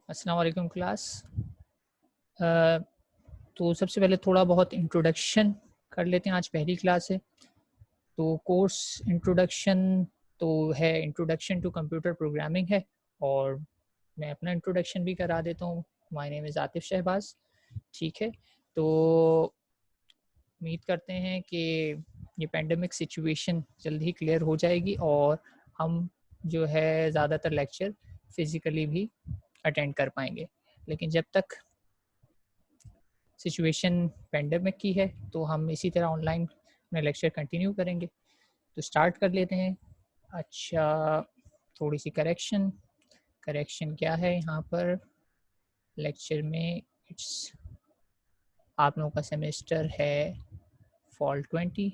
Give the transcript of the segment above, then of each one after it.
अस्सलाम वालेकुम क्लास। अ, तो सबसे पहले थोड़ा बहुत इंट्रोडक्शन कर लेते हैं। आज पहली क्लास है तो कोर्स इंट्रोडक्शन तो है, इंट्रोडक्शन टू कंप्यूटर प्रोग्रामिंग है। और मैं अपना इंट्रोडक्शन भी करा देता हूँ। My name is Atif Shahbaz. ठीक है, तो उम्मीद करते हैं कि ये पेंडेमिक सिचुएशन जल्द ही क्लियर हो जाएगी और हम जो है ज़्यादातर लेक्चर फिज़िकली भी अटेंड कर पाएंगे। लेकिन जब तक सिचुएशन पेंडेमिक की है तो हम इसी तरह ऑनलाइन अपने लेक्चर कंटिन्यू करेंगे। तो स्टार्ट कर लेते हैं। अच्छा, थोड़ी सी करेक्शन करेक्शन क्या है यहाँ पर लेक्चर में। इट्स आप लोगों का सेमेस्टर है फॉल 20।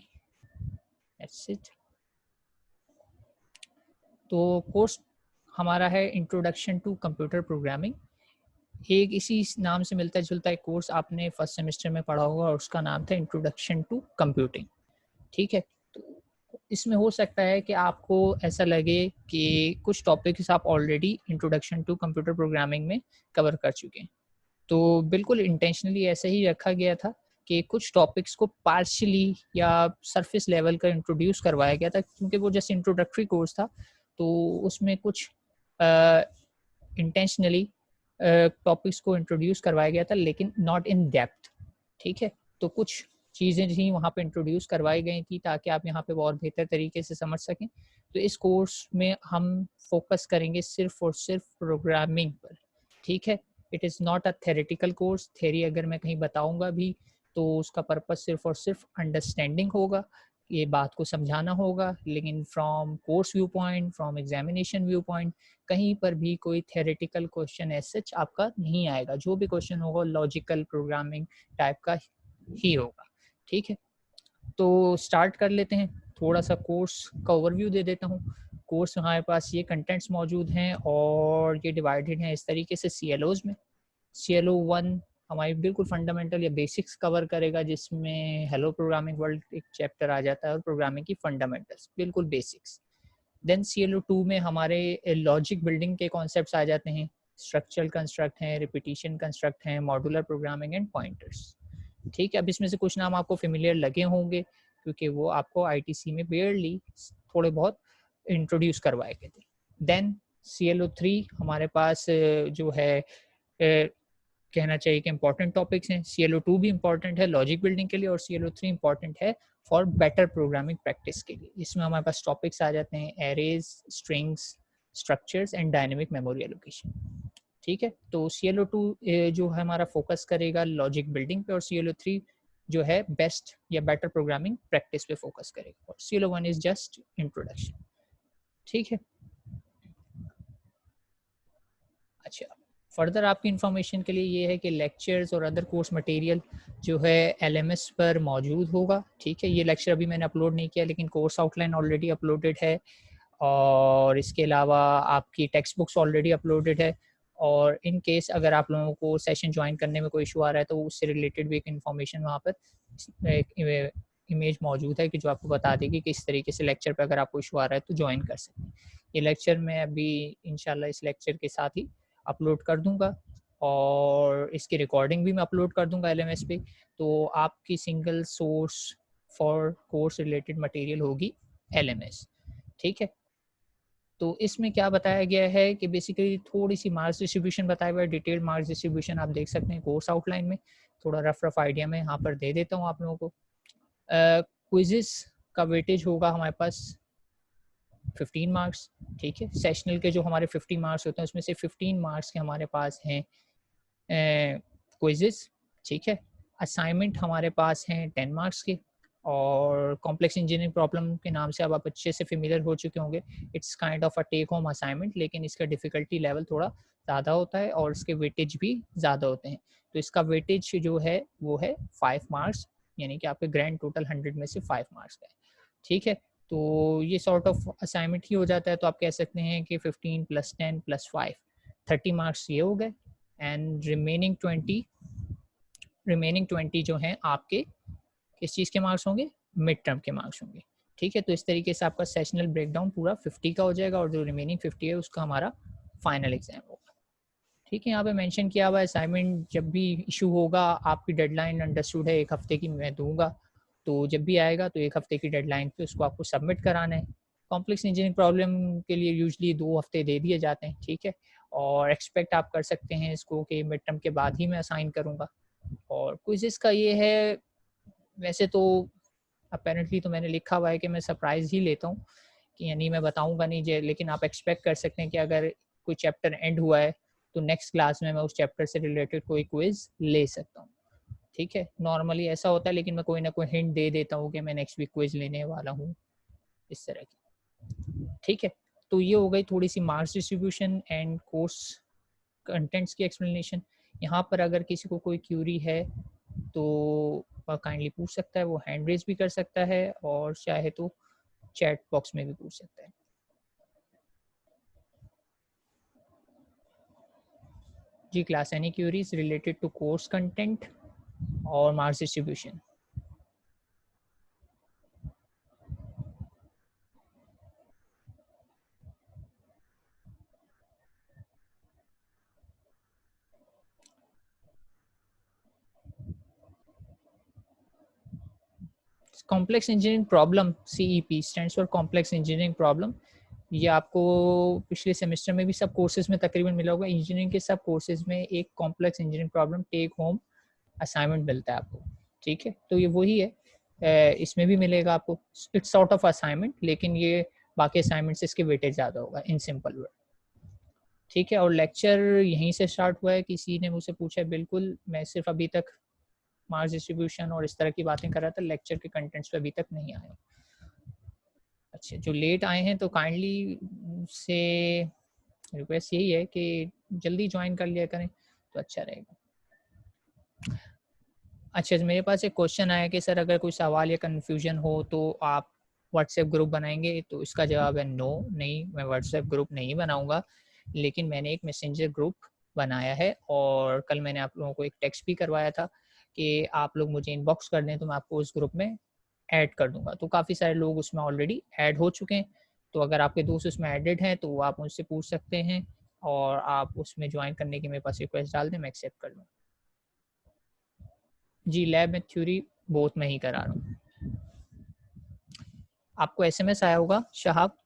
That's it. तो कोर्स हमारा है इंट्रोडक्शन टू कंप्यूटर प्रोग्रामिंग। एक इसी नाम से मिलता जुलता एक कोर्स आपने फर्स्ट सेमेस्टर में पढ़ा होगा और उसका नाम था इंट्रोडक्शन टू कंप्यूटिंग। ठीक है, तो इसमें हो सकता है कि आपको ऐसा लगे कि कुछ टॉपिक्स आप already introduction to computer programming में कवर कर चुके हैं। तो बिल्कुल इंटेंशनली ऐसा ही रखा गया था कि कुछ टॉपिक्स को पार्शियली या सरफेस लेवल का इंट्रोड्यूस करवाया गया था, क्योंकि वो जैसे इंट्रोडक्टरी कोर्स था तो उसमें कुछ इंटेंशनली टॉपिक्स को इंट्रोड्यूस करवाया गया था, लेकिन नॉट इन डेप्थ। ठीक है, तो कुछ चीज़ें ही वहाँ पे इंट्रोड्यूस करवाई गई थी ताकि आप यहाँ पे और बेहतर तरीके से समझ सकें। तो इस कोर्स में हम फोकस करेंगे सिर्फ और सिर्फ प्रोग्रामिंग पर। ठीक है, it is not a theoretical course. Theory अगर मैं कहीं बताऊँगा भी तो उसका पर्पस सिर्फ और सिर्फ अंडरस्टैंडिंग होगा, ये बात को समझाना होगा। लेकिन from course view point, from examination view point, कहीं पर भी कोई थेरेटिकल क्वेश्चन एज सच आपका नहीं आएगा। जो भी क्वेश्चन होगा लॉजिकल प्रोग्रामिंग टाइप का ही होगा। ठीक है, तो स्टार्ट कर लेते हैं। थोड़ा सा कोर्स का ओवरव्यू दे देता हूँ। कोर्स हमारे पास ये कंटेंट्स मौजूद हैं और ये डिवाइडेड हैं इस तरीके से CLOs में। CLO 1 हमारी बिल्कुल फंडामेंटल या बेसिक्स कवर करेगा, जिसमें हेलो प्रोग्रामिंग वर्ल्ड एक चैप्टर आ जाता है और प्रोग्रामिंग की फंडामेंटल्स बिल्कुल बेसिक्स। देन CLO 2 में हमारे लॉजिक बिल्डिंग के कॉन्सेप्ट्स आ जाते हैं। स्ट्रक्चरल कंस्ट्रक्ट हैं, रिपीटिशन कंस्ट्रक्ट हैं, मॉड्यूलर प्रोग्रामिंग एंड पॉइंटर्स। ठीक है, अब इसमें से कुछ नाम आपको फेमिलियर लगे होंगे क्योंकि वो आपको ITC में बेयरली थोड़े बहुत इंट्रोड्यूस करवाए गए थे। देन CLO 3 हमारे पास जो है कहना चाहिए कि इंपॉर्टेंट टॉपिक्स हैं। CLO 2 भी इंपॉर्टेंट है लॉजिक बिल्डिंग के लिए और CLO 3 इंपॉर्टेंट है फॉर बेटर प्रोग्रामिंग प्रैक्टिस के लिए। इसमें हमारे पास टॉपिक्स आ जाते हैं arrays, strings, structures and dynamic memory allocation. ठीक है, तो CLO 2 जो है हमारा फोकस करेगा लॉजिक बिल्डिंग पे और CLO 3 जो है बेस्ट या बेटर प्रोग्रामिंग प्रैक्टिस पे फोकस करेगा और CLO 1 इज जस्ट इंट्रोडक्शन। ठीक है, अच्छा, फर्दर आपकी इन्फॉर्मेशन के लिए ये है कि लेक्चर्स और अदर कोर्स मटेरियल जो है LMS पर मौजूद होगा। ठीक है, ये लेक्चर अभी मैंने अपलोड नहीं किया लेकिन कोर्स आउटलाइन ऑलरेडी अपलोडेड है और इसके अलावा आपकी टेक्स्ट बुक्स ऑलरेडी अपलोडेड है। और इन केस अगर आप लोगों को सेशन ज्वाइन करने में कोई इशू आ रहा है तो उससे रिलेटेड भी एक इन्फॉर्मेशन वहाँ पर एक इमेज मौजूद है कि जो आपको बता देगी कि इस तरीके से लेक्चर पर अगर आपको इशू आ रहा है तो ज्वाइन कर सकते हैं। ये लेक्चर मैं अभी इंशाल्लाह इस लेक्चर के साथ ही अपलोड कर दूंगा और इसकी रिकॉर्डिंग भी मैं अपलोड कर दूंगा LMS पे। तो आपकी single source for course related material होगी LMS। ठीक है, तो इसमें क्या बताया गया है कि बेसिकली थोड़ी सी मार्क्स डिस्ट्रीब्यूशन बताया हुआ है। डिटेल्ड मार्क्स डिस्ट्रीब्यूशन आप देख सकते हैं कोर्स आउटलाइन में। थोड़ा रफ आइडिया में यहाँ पर दे देता हूँ आप लोगों को। क्विजेस का वेटेज होगा हमारे पास 15 मार्क्स। ठीक है, सेशनल के जो हमारे 50 मार्क्स होते हैं उसमें से 15 मार्क्स के हमारे पास हैं क्विजेस। ठीक है, असाइनमेंट हमारे पास हैं 10 मार्क्स के और कॉम्प्लेक्स इंजीनियरिंग प्रॉब्लम के नाम से अब आप अच्छे से फेमिलियर हो चुके होंगे। It's kind of a take home assignment, लेकिन इसका डिफ़िकल्टी लेवल थोड़ा ज़्यादा होता है और इसके वेटेज भी ज़्यादा होते हैं। तो इसका वेटेज जो है वो है 5 मार्क्स, यानी कि आपके ग्रैंड टोटल 100 में से 5 मार्क्स का है। ठीक है, तो ये सॉर्ट ऑफ असाइनमेंट ही हो जाता है। तो आप कह सकते हैं कि 15 + 10 + 5 30 मार्क्स ये हो गए एंड रिमेनिंग 20 जो हैं आपके किस चीज़ के मार्क्स होंगे, मिड टर्म के मार्क्स होंगे। ठीक है, तो इस तरीके से आपका सेशनल ब्रेकडाउन पूरा 50 का हो जाएगा और जो रिमेनिंग 50 है उसका हमारा फाइनल एग्जाम होगा। ठीक है, यहाँ पे मेंशन किया हुआ है असाइनमेंट जब भी इशू होगा, आपकी डेडलाइन अंडरस्टूड है 1 हफ्ते की मैं दूंगा, तो जब भी आएगा तो 1 हफ्ते की डेडलाइन पे उसको आपको सबमिट कराना है। कॉम्प्लेक्स इंजीनियरिंग प्रॉब्लम के लिए यूजुअली 2 हफ्ते दे दिए जाते हैं, ठीक है, और एक्सपेक्ट आप कर सकते हैं इसको कि मिड टर्म के बाद ही मैं असाइन करूँगा। और क्विज़ेस का ये है, वैसे तो अपेरेंटली तो मैंने लिखा हुआ है कि मैं सरप्राइज़ ही लेता हूँ कि यानी मैं बताऊँगा नहीं जे, लेकिन आप एक्सपेक्ट कर सकते हैं कि अगर कोई चैप्टर एंड हुआ है तो नेक्स्ट क्लास में मैं उस चैप्टर से रिलेटेड कोई क्विज़ ले सकता हूँ। ठीक है, नॉर्मली ऐसा होता है, लेकिन मैं कोई ना कोई हिंट दे देता हूँ कि मैं नेक्स्ट वीक क्विज़ लेने वाला हूँ, इस तरह की। ठीक है, तो ये हो गई थोड़ी सी marks distribution and course contents की एक्सप्लेनेशन। यहाँ पर अगर किसी को कोई क्यूरी है तो काइंडली पूछ सकता है, वो हैंड रेज भी कर सकता है और चाहे तो चैट बॉक्स में भी पूछ सकता है। जी class, any queries related to course content और marks distribution? Complex engineering problem, CEP stands for complex engineering problem. ये आपको पिछले सेमेस्टर में भी सब कोर्सेज में तकरीबन मिला होगा। इंजीनियरिंग के सब कोर्सेज में एक complex engineering problem take home assignment मिलता है आपको। ठीक है, तो ये वही है, इसमें भी मिलेगा आपको। इट्स सॉर्ट ऑफ असाइनमेंट, लेकिन ये बाकी असाइनमेंट से इसके वेटेज ज़्यादा होगा इन सिंपल वर्ड। ठीक है, और लेक्चर यहीं से स्टार्ट हुआ है। किसी ने मुझसे पूछा है, बिल्कुल मैं सिर्फ अभी तक मार्क्स डिस्ट्रीब्यूशन और इस तरह की बातें कर रहा था, लेक्चर के कंटेंट्स पे अभी तक नहीं आए। अच्छा, जो लेट आए हैं तो काइंडली से रिक्वेस्ट यही है कि जल्दी ज्वाइन कर लिया करें तो अच्छा रहेगा। अच्छा, मेरे पास एक क्वेश्चन आया कि सर अगर कोई सवाल या कन्फ्यूजन हो तो आप व्हाट्सएप ग्रुप बनाएंगे? तो इसका जवाब है नो, नहीं, मैं व्हाट्सएप ग्रुप नहीं बनाऊंगा, लेकिन मैंने एक मैसेंजर ग्रुप बनाया है और कल मैंने आप लोगों को एक टेक्स्ट भी करवाया था कि आप लोग मुझे इनबॉक्स कर दें तो मैं आपको उस ग्रुप में ऐड कर दूंगा। तो काफ़ी सारे लोग उसमें ऑलरेडी ऐड हो चुके हैं, तो अगर आपके दोस्त उसमें एडेड हैं तो आप मुझसे पूछ सकते हैं और आप उसमें ज्वाइन करने की मेरे पास रिक्वेस्ट डाल दें, मैं एक्सेप्ट कर लूँ। जी, लैब में थ्योरी बोथ में ही करा रहा हूँ। आपको एसएमएस आया होगा शहाब,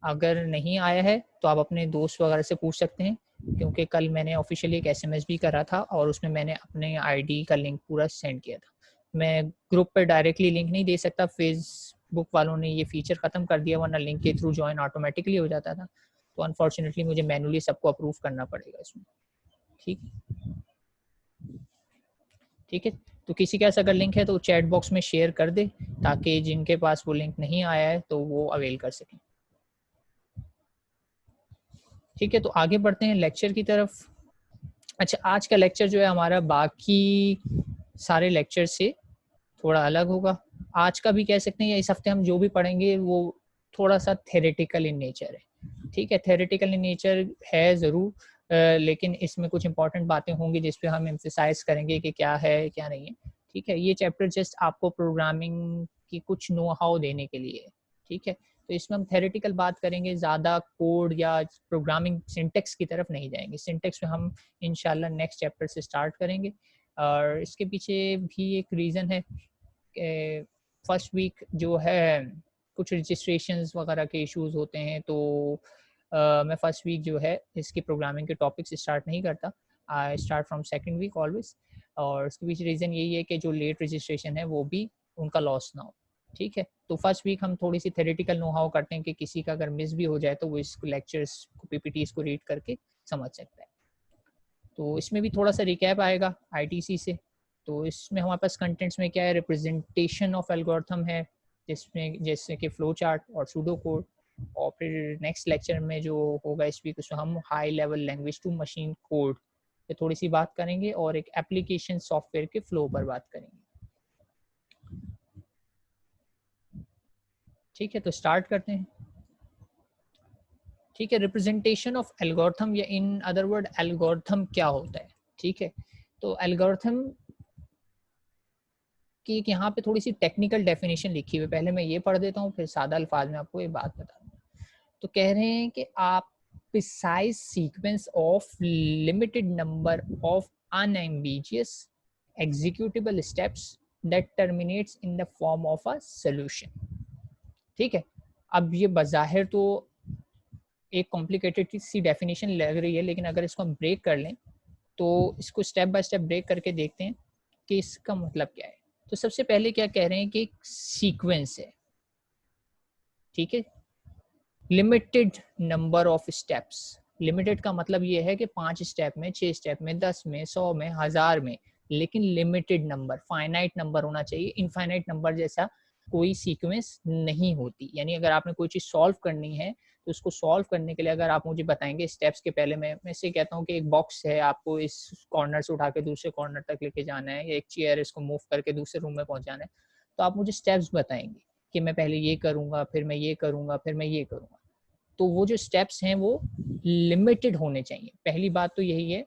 अगर नहीं आया है तो आप अपने दोस्त वगैरह से पूछ सकते हैं, क्योंकि कल मैंने ऑफिशियली एक एसएमएस भी करा था और उसमें मैंने अपने आईडी का लिंक पूरा सेंड किया था। मैं ग्रुप पर डायरेक्टली लिंक नहीं दे सकता, फेसबुक वालों ने ये फीचर ख़त्म कर दिया, वरना लिंक के थ्रू ज्वाइन ऑटोमेटिकली हो जाता था। तो अनफॉर्चुनेटली मुझे मैनुअली सबको अप्रूव करना पड़ेगा इसमें। ठीक, ठीक है, तो किसी के पास अगर लिंक है तो चैट बॉक्स में शेयर कर दे, ताकि जिनके पास वो लिंक नहीं आया है तो वो अवेल कर सकें। ठीक है, तो आगे बढ़ते हैं लेक्चर की तरफ। अच्छा, आज का लेक्चर जो है हमारा बाकी सारे लेक्चर से थोड़ा अलग होगा। आज का भी कह सकते हैं, या इस हफ्ते हम जो भी पढ़ेंगे वो थोड़ा सा थेरेटिकल इन नेचर है। ठीक है, थेरेटिकल इन नेचर है ज़रूर, लेकिन इसमें कुछ इंपॉर्टेंट बातें होंगी जिस पे हम एम्फेसाइज करेंगे कि क्या है क्या नहीं है। ठीक है, ये चैप्टर जस्ट आपको प्रोग्रामिंग की कुछ नो हाउ देने के लिए है। ठीक है, तो इसमें हम थेरेटिकल बात करेंगे, ज़्यादा कोड या प्रोग्रामिंग सिंटेक्स की तरफ नहीं जाएंगे। सिंटेक्स में हम इंशाल्लाह नेक्स्ट चैप्टर से स्टार्ट करेंगे। और इसके पीछे भी एक रीज़न है, फर्स्ट वीक जो है कुछ रजिस्ट्रेशंस वगैरह के इश्यूज होते हैं, तो मैं फर्स्ट वीक जो है इसकी प्रोग्रामिंग के टॉपिक्स स्टार्ट नहीं करता। I start from second week always. और इसके पीछे रीज़न यही है कि जो लेट रजिस्ट्रेशन है वो भी उनका लॉस ना हो। ठीक है, तो फर्स्ट वीक हम थोड़ी सी थेरेटिकल नो हाउ करते हैं कि किसी का अगर मिस भी हो जाए तो वो इस लेक्चर्स को, पीपीटीज को रीड करके समझ सकता है। तो इसमें भी थोड़ा सा रिकैप आएगा आईटीसी से। तो इसमें हमारे पास कंटेंट्स में क्या है, रिप्रेजेंटेशन ऑफ एल्गोरिथम है, जिसमें जैसे कि फ्लो चार्ट और सूडो कोड। और फिर नेक्स्ट लेक्चर में जो होगा इस वीक, उसमें हम high level language to machine code पे थोड़ी सी बात करेंगे और एक एप्लीकेशन सॉफ्टवेयर के फ्लो पर बात करेंगे। ठीक है, तो स्टार्ट करते हैं। ठीक है, रिप्रेजेंटेशन ऑफ एल्गोरिथम, या इन अदर वर्ड एल्गोरिथम क्या होता है। ठीक है, तो एल्गोरिथम कि एक यहाँ पे थोड़ी सी टेक्निकल डेफिनेशन लिखी हुई है, पहले मैं ये पढ़ देता हूँ फिर सादा अल्फाज में आपको ये बात बता दूँ। तो कह रहे हैं कि आप precise sequence of limited number of unambiguous executable steps that terminates in the form of a solution. ठीक है, अब ये बज़ाहिर तो एक कॉम्प्लिकेटेड सी डेफिनेशन लग रही है, लेकिन अगर इसको हम ब्रेक कर लें तो इसको स्टेप बाय स्टेप ब्रेक करके देखते हैं कि इसका मतलब क्या है। तो सबसे पहले क्या कह रहे हैं कि एक सीक्वेंस है, ठीक है, limited number of steps. Limited का मतलब ये है कि 5 स्टेप में, 6 स्टेप में, 10 में, 100 में, 1000 में, लेकिन लिमिटेड नंबर, फाइनाइट नंबर होना चाहिए। इनफाइनाइट नंबर जैसा कोई सीक्वेंस नहीं होती। यानी अगर आपने कोई चीज़ सॉल्व करनी है तो उसको सॉल्व करने के लिए अगर आप मुझे बताएंगे स्टेप्स के पहले, मैं से कहता हूँ कि एक बॉक्स है, आपको इस कॉर्नर से उठा के दूसरे कॉर्नर तक लेके जाना है, या एक चेयर इसको मूव करके दूसरे रूम में पहुंचाना है, तो आप मुझे स्टेप्स बताएंगे कि मैं पहले ये करूँगा, फिर मैं ये करूँगा, फिर मैं ये करूँगा। तो वो जो स्टेप्स हैं वो लिमिटेड होने चाहिए। पहली बात तो यही है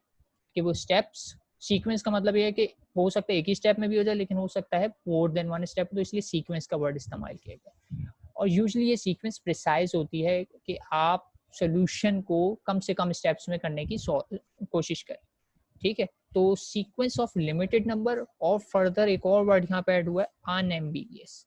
कि वो स्टेप्स, सीक्वेंस का मतलब ये है कि हो सकता है एक ही स्टेप में भी हो जाए, लेकिन हो सकता है मोर देन वन स्टेप, तो इसलिए सीक्वेंस का वर्ड इस्तेमाल किया गया। और यूजुअली ये सीक्वेंस प्रिसाइज होती है कि आप सोल्यूशन को कम से कम स्टेप्स में करने की कोशिश करें, ठीक है। तो सीक्वेंस ऑफ लिमिटेड नंबर, और फर्दर एक और वर्ड यहाँ पे ऐड हुआ है, अनएम्बिगियस।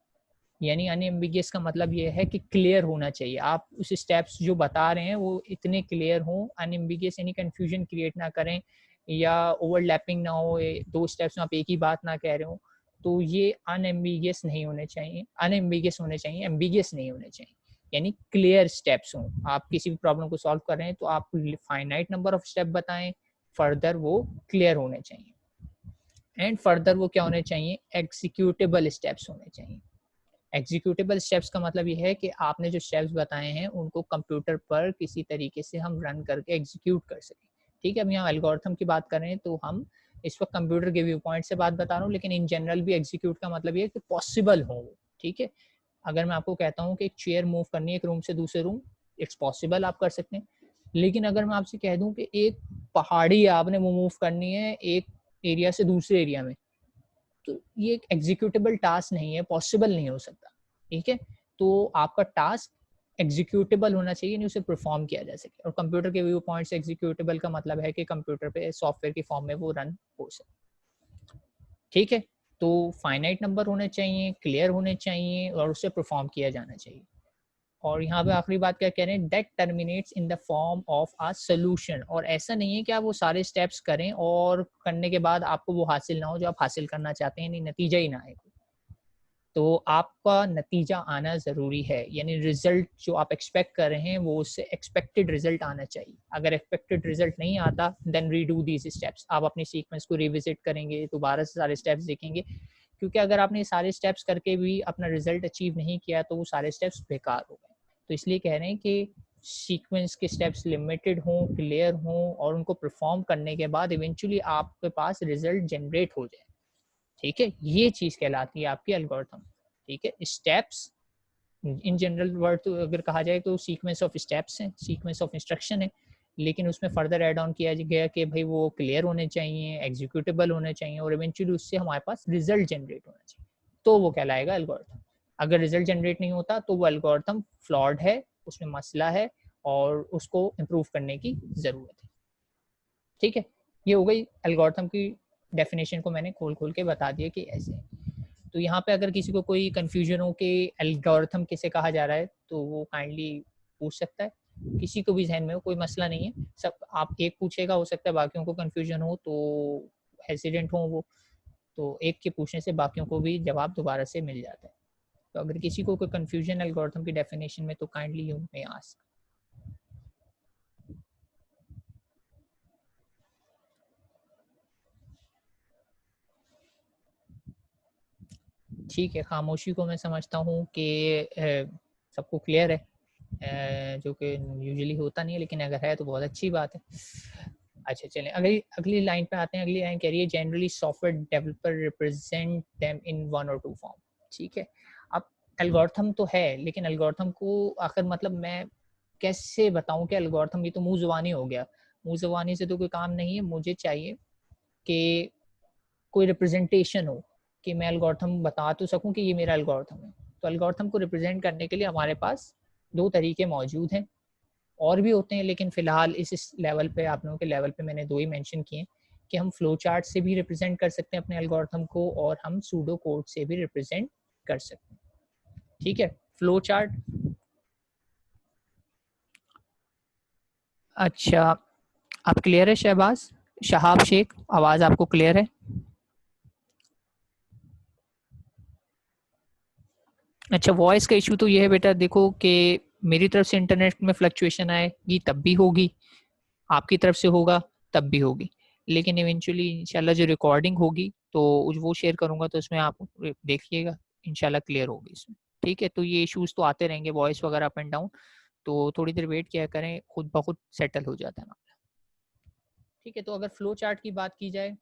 यानी अनएम्बिगियस का मतलब ये है कि क्लियर होना चाहिए। आप उस स्टेप्स जो बता रहे हैं वो इतने क्लियर हों। अनएम्बिगियस यानी कंफ्यूजन क्रिएट ना करें, या ओवरलैपिंग ना हो, 2 स्टेप्स में आप एक ही बात ना कह रहे हो। तो ये अनएम्बिगियस नहीं होने चाहिए, अनएम्बिगियस होने चाहिए, एम्बिगियस नहीं होने चाहिए। यानी क्लियर स्टेप्स हों। आप किसी भी प्रॉब्लम को सॉल्व कर रहे हैं तो आप फाइनाइट नंबर ऑफ स्टेप बताएं, फर्दर वो क्लियर होने चाहिए, एंड फर्दर वो क्या होने चाहिए, एग्जीक्यूटेबल स्टेप्स होने चाहिए। एग्जीक्यूटेबल स्टेप्स का मतलब ये है कि आपने जो स्टेप्स बताए हैं उनको कंप्यूटर पर किसी तरीके से हम रन करके एग्जीक्यूट कर सकें, ठीक है। अब यहाँ एल्गोरिथम की बात कर रहे हैं तो हम इस वक्त कंप्यूटर के व्यू पॉइंट से बात बता रहा हूँ, लेकिन इन जनरल भी एग्जीक्यूट का मतलब ये है कि पॉसिबल हो, ठीक है। अगर मैं आपको कहता हूँ कि एक चेयर मूव करनी है एक रूम से दूसरे रूम, इट्स पॉसिबल, आप कर सकते हैं। लेकिन अगर मैं आपसे कह दूँ कि एक पहाड़ी आपने मूव करनी है एक एरिया से दूसरे एरिया में, तो ये एक एग्जीक्यूटेबल टास्क नहीं है, पॉसिबल नहीं हो सकता, ठीक है। तो आपका टास्क एग्जीक्यूटेबल होना चाहिए, नहीं उसे परफॉर्म किया जा सके। और कंप्यूटर के व्यू पॉइंट से एग्जीक्यूटेबल का मतलब है कि कंप्यूटर पे सॉफ्टवेयर की फॉर्म में वो रन हो सके, ठीक है। तो फाइनाइट नंबर होने चाहिए, क्लियर होने चाहिए, और उसे परफॉर्म किया जाना चाहिए। और यहाँ पे आखिरी बात क्या कह रहे हैं, that terminates in the form of a solution. और ऐसा नहीं है कि आप वो सारे स्टेप्स करें और करने के बाद आपको वो हासिल ना हो जो आप हासिल करना चाहते हैं, नहीं नतीजा ही ना आए। तो आपका नतीजा आना ज़रूरी है, यानी रिजल्ट जो आप एक्सपेक्ट कर रहे हैं वो उससे एक्सपेक्टेड रिजल्ट आना चाहिए। अगर एक्सपेक्टेड रिजल्ट नहीं आता देन रीडू दीज स्टेप्स। आप अपनी सीक्वेंस को रिविजिट करेंगे, दोबारा से सारे स्टेप्स देखेंगे, क्योंकि अगर आपने सारे स्टेप्स करके भी अपना रिजल्ट अचीव नहीं किया तो वो सारे स्टेप्स बेकार हो गए। तो इसलिए कह रहे हैं कि सीक्वेंस के स्टेप्स लिमिटेड हों, क्लियर हों, और उनको परफॉर्म करने के बाद इवेंचुअली आपके पास रिजल्ट जनरेट हो जाए, ठीक है। ये चीज़ कहलाती है आपकी एल्गोरिथम, ठीक है। स्टेप्स इन जनरल वर्ड तो अगर कहा जाए तो सीक्वेंस ऑफ स्टेप्स हैं, सीक्वेंस ऑफ इंस्ट्रक्शन है, लेकिन उसमें फर्दर ऐड ऑन किया गया कि भाई वो क्लियर होने चाहिए, एग्जीक्यूटेबल होने चाहिए, और इवेंचुअली उससे हमारे पास रिजल्ट जनरेट होना चाहिए, तो वो कहलाएगा एल्गोरिथम। अगर रिजल्ट जनरेट नहीं होता तो वो एल्गोरिथम फ्लॉड है, उसमें मसला है, और उसको इम्प्रूव करने की ज़रूरत है, ठीक है। ये हो गई एल्गोरिथम की डेफिनेशन, को मैंने खोल खोल के बता दिया कि ऐसे है। तो यहाँ पे अगर किसी को कोई कन्फ्यूजन हो कि एल्गोरिथम किसे कहा जा रहा है तो वो काइंडली पूछ सकता है। किसी को भी जहन में हो कोई मसला नहीं है, सब आप एक पूछेगा, हो सकता है बाकियों को कन्फ्यूजन हो तो हेसिडेंट हो वो, तो एक के पूछने से बाकियों को भी जवाब दोबारा से मिल जाता है। तो अगर किसी को कोई कन्फ्यूजन एल्गोरिथम की डेफिनेशन में तो काइंडली यू मे आस्क। ठीक है, खामोशी को मैं समझता हूँ कि सबको क्लियर है, जो कि यूजुअली होता नहीं है, लेकिन अगर है तो बहुत अच्छी बात है। अच्छा चलें, अगली अगली लाइन पे आते हैं। अगली लाइन कह रही है generally software developer represent them in one और टू फॉर्म, ठीक है। अब एल्गोरिथम तो है, लेकिन एल्गोरिथम को आखिर मतलब मैं कैसे बताऊं कि एल्गोरिथम, ये तो मुंह ज़ुबानी हो गया। मुंह ज़ुबानी से तो कोई काम नहीं है, मुझे चाहिए कि कोई रिप्रेजेंटेशन हो, कि मैं एल्गोरिथम बता तो सकूं कि ये मेरा एल्गोरिथम है। तो एल्गोरिथम को रिप्रेजेंट करने के लिए हमारे पास दो तरीके मौजूद हैं, और भी होते हैं, लेकिन फिलहाल इस लेवल पे, आप लोगों के लेवल पे मैंने 2 ही मेंशन किए कि हम फ्लो चार्ट से भी रिप्रेजेंट कर सकते हैं अपने एल्गोरिथम को और हम सूडो कोड से भी रिप्रेजेंट कर सकते हैं। ठीक है, फ्लो चार्ट। अच्छा, आप क्लियर है शहबाज, शहाब शेख, आवाज़ आपको क्लियर है? अच्छा, वॉइस का इशू तो ये है बेटा, देखो कि मेरी तरफ से इंटरनेट में फ्लक्चुएशन आएगी तब भी होगी, आपकी तरफ से होगा तब भी होगी, लेकिन इवेंचुअली इंशाल्लाह जो रिकॉर्डिंग होगी तो वो शेयर करूंगा तो उसमें आप देखिएगा, इंशाल्लाह क्लियर होगी इसमें। ठीक है, तो ये इश्यूज तो आते रहेंगे, वॉइस वगैरह अप एंड डाउन, तो थोड़ी देर वेट किया करें, खुद ब खुद सेटल हो जाता है मामला। ठीक है, तो अगर फ्लो चार्ट की बात की जाए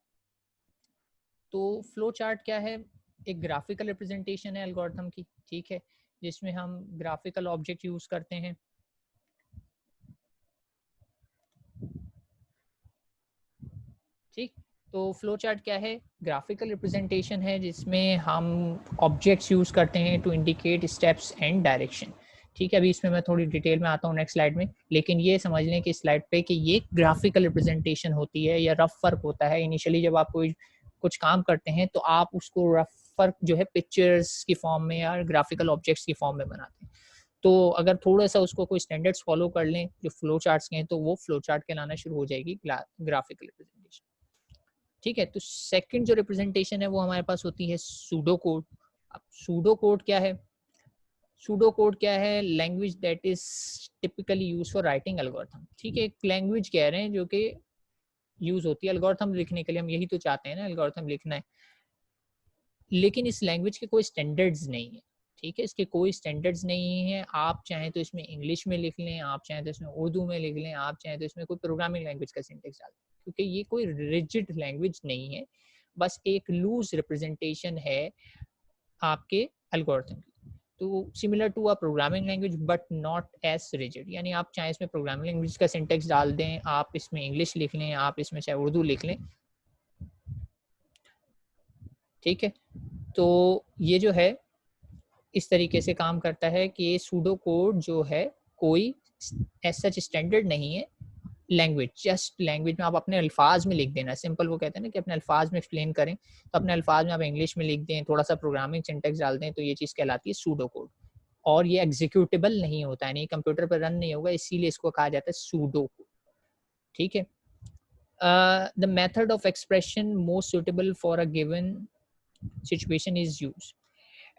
तो फ्लो चार्ट क्या है, एक ग्राफिकल रिप्रेजेंटेशन है एल्गोरिथम की। ठीक है, जिसमें हम ग्राफिकल ऑब्जेक्ट यूज करते हैं। ठीक, तो फ्लो चार्ट क्या है, ग्राफिकल रिप्रेजेंटेशन है जिसमें हम ऑब्जेक्ट्स यूज करते हैं to indicate steps and direction. ठीक है, अभी इसमें मैं थोड़ी डिटेल में आता हूँ नेक्स्ट स्लाइड में, लेकिन ये समझ लें कि स्लाइड पे कि ये ग्राफिकल रिप्रेजेंटेशन होती है या रफ वर्क होता है। इनिशियली जब आप कोई कुछ काम करते हैं तो आप उसको रफ वर्क जो है पिक्चर्स की फॉर्म में या ग्राफिकल ऑब्जेक्ट्स की फॉर्म में बनाते हैं। तो अगर थोड़ा सा उसको कोई स्टैंडर्ड्स फॉलो कर लें जो फ्लो चार्ट्स के हैं, तो वो फ्लो चार्ट कहलाना शुरू हो जाएगी ग्राफिकल रिप्रेजेंटेशन। ठीक है, तो सेकंड जो रिप्रेजेंटेशन है वो हमारे पास होती है सूडो कोड। अब सूडो कोड क्या है, सूडो कोड क्या है, language that is typically use for writing algorithm. ठीक है, एक लैंग्वेज कह रहे हैं जो कि यूज होती है एल्गोरिथम लिखने के लिए, हम यही तो चाहते हैं ना, एल्गोरिथम लिखना है, लेकिन इस लैंग्वेज के कोई स्टैंडर्ड्स नहीं है। ठीक है, इसके कोई स्टैंडर्ड्स नहीं है, आप चाहें तो इसमें इंग्लिश में लिख लें, आप चाहें तो इसमें उर्दू में लिख लें, आप चाहें तो इसमें कोई प्रोग्रामिंग लैंग्वेज का सिंटेक्स डाल दें, क्योंकि ये कोई रिजिड लैंग्वेज नहीं है, बस एक लूज रिप्रेजेंटेशन है आपके एल्गोरिथम की। तो similar to a programming language but not as rigid, यानी आप चाहे इसमें प्रोग्रामिंग लैंग्वेज का सिंटेक्स डाल दें, आप इसमें इंग्लिश लिख लें, आप इसमें चाहे उर्दू लिख लें। ठीक है, तो ये जो है इस तरीके से काम करता है कि सूडो कोड जो है कोई एज सच स्टैंडर्ड नहीं है, लैंग्वेज जस्ट लैंग्वेज में आप अपने अल्फाज में लिख देना, सिंपल वो कहते हैं ना कि अपने अल्फाज में एक्सप्लेन करें, तो अपने अल्फाज में आप इंग्लिश में लिख दें, थोड़ा सा प्रोग्रामिंग सिंटेक्स डाल दें, तो ये चीज़ कहलाती है सूडो कोड। और ये एग्जीक्यूटेबल नहीं होता है, नहीं कंप्यूटर पर रन नहीं होगा, इसीलिए इसको कहा जाता है सूडो कोड। ठीक है, the method of expression most suitable for a given situation is use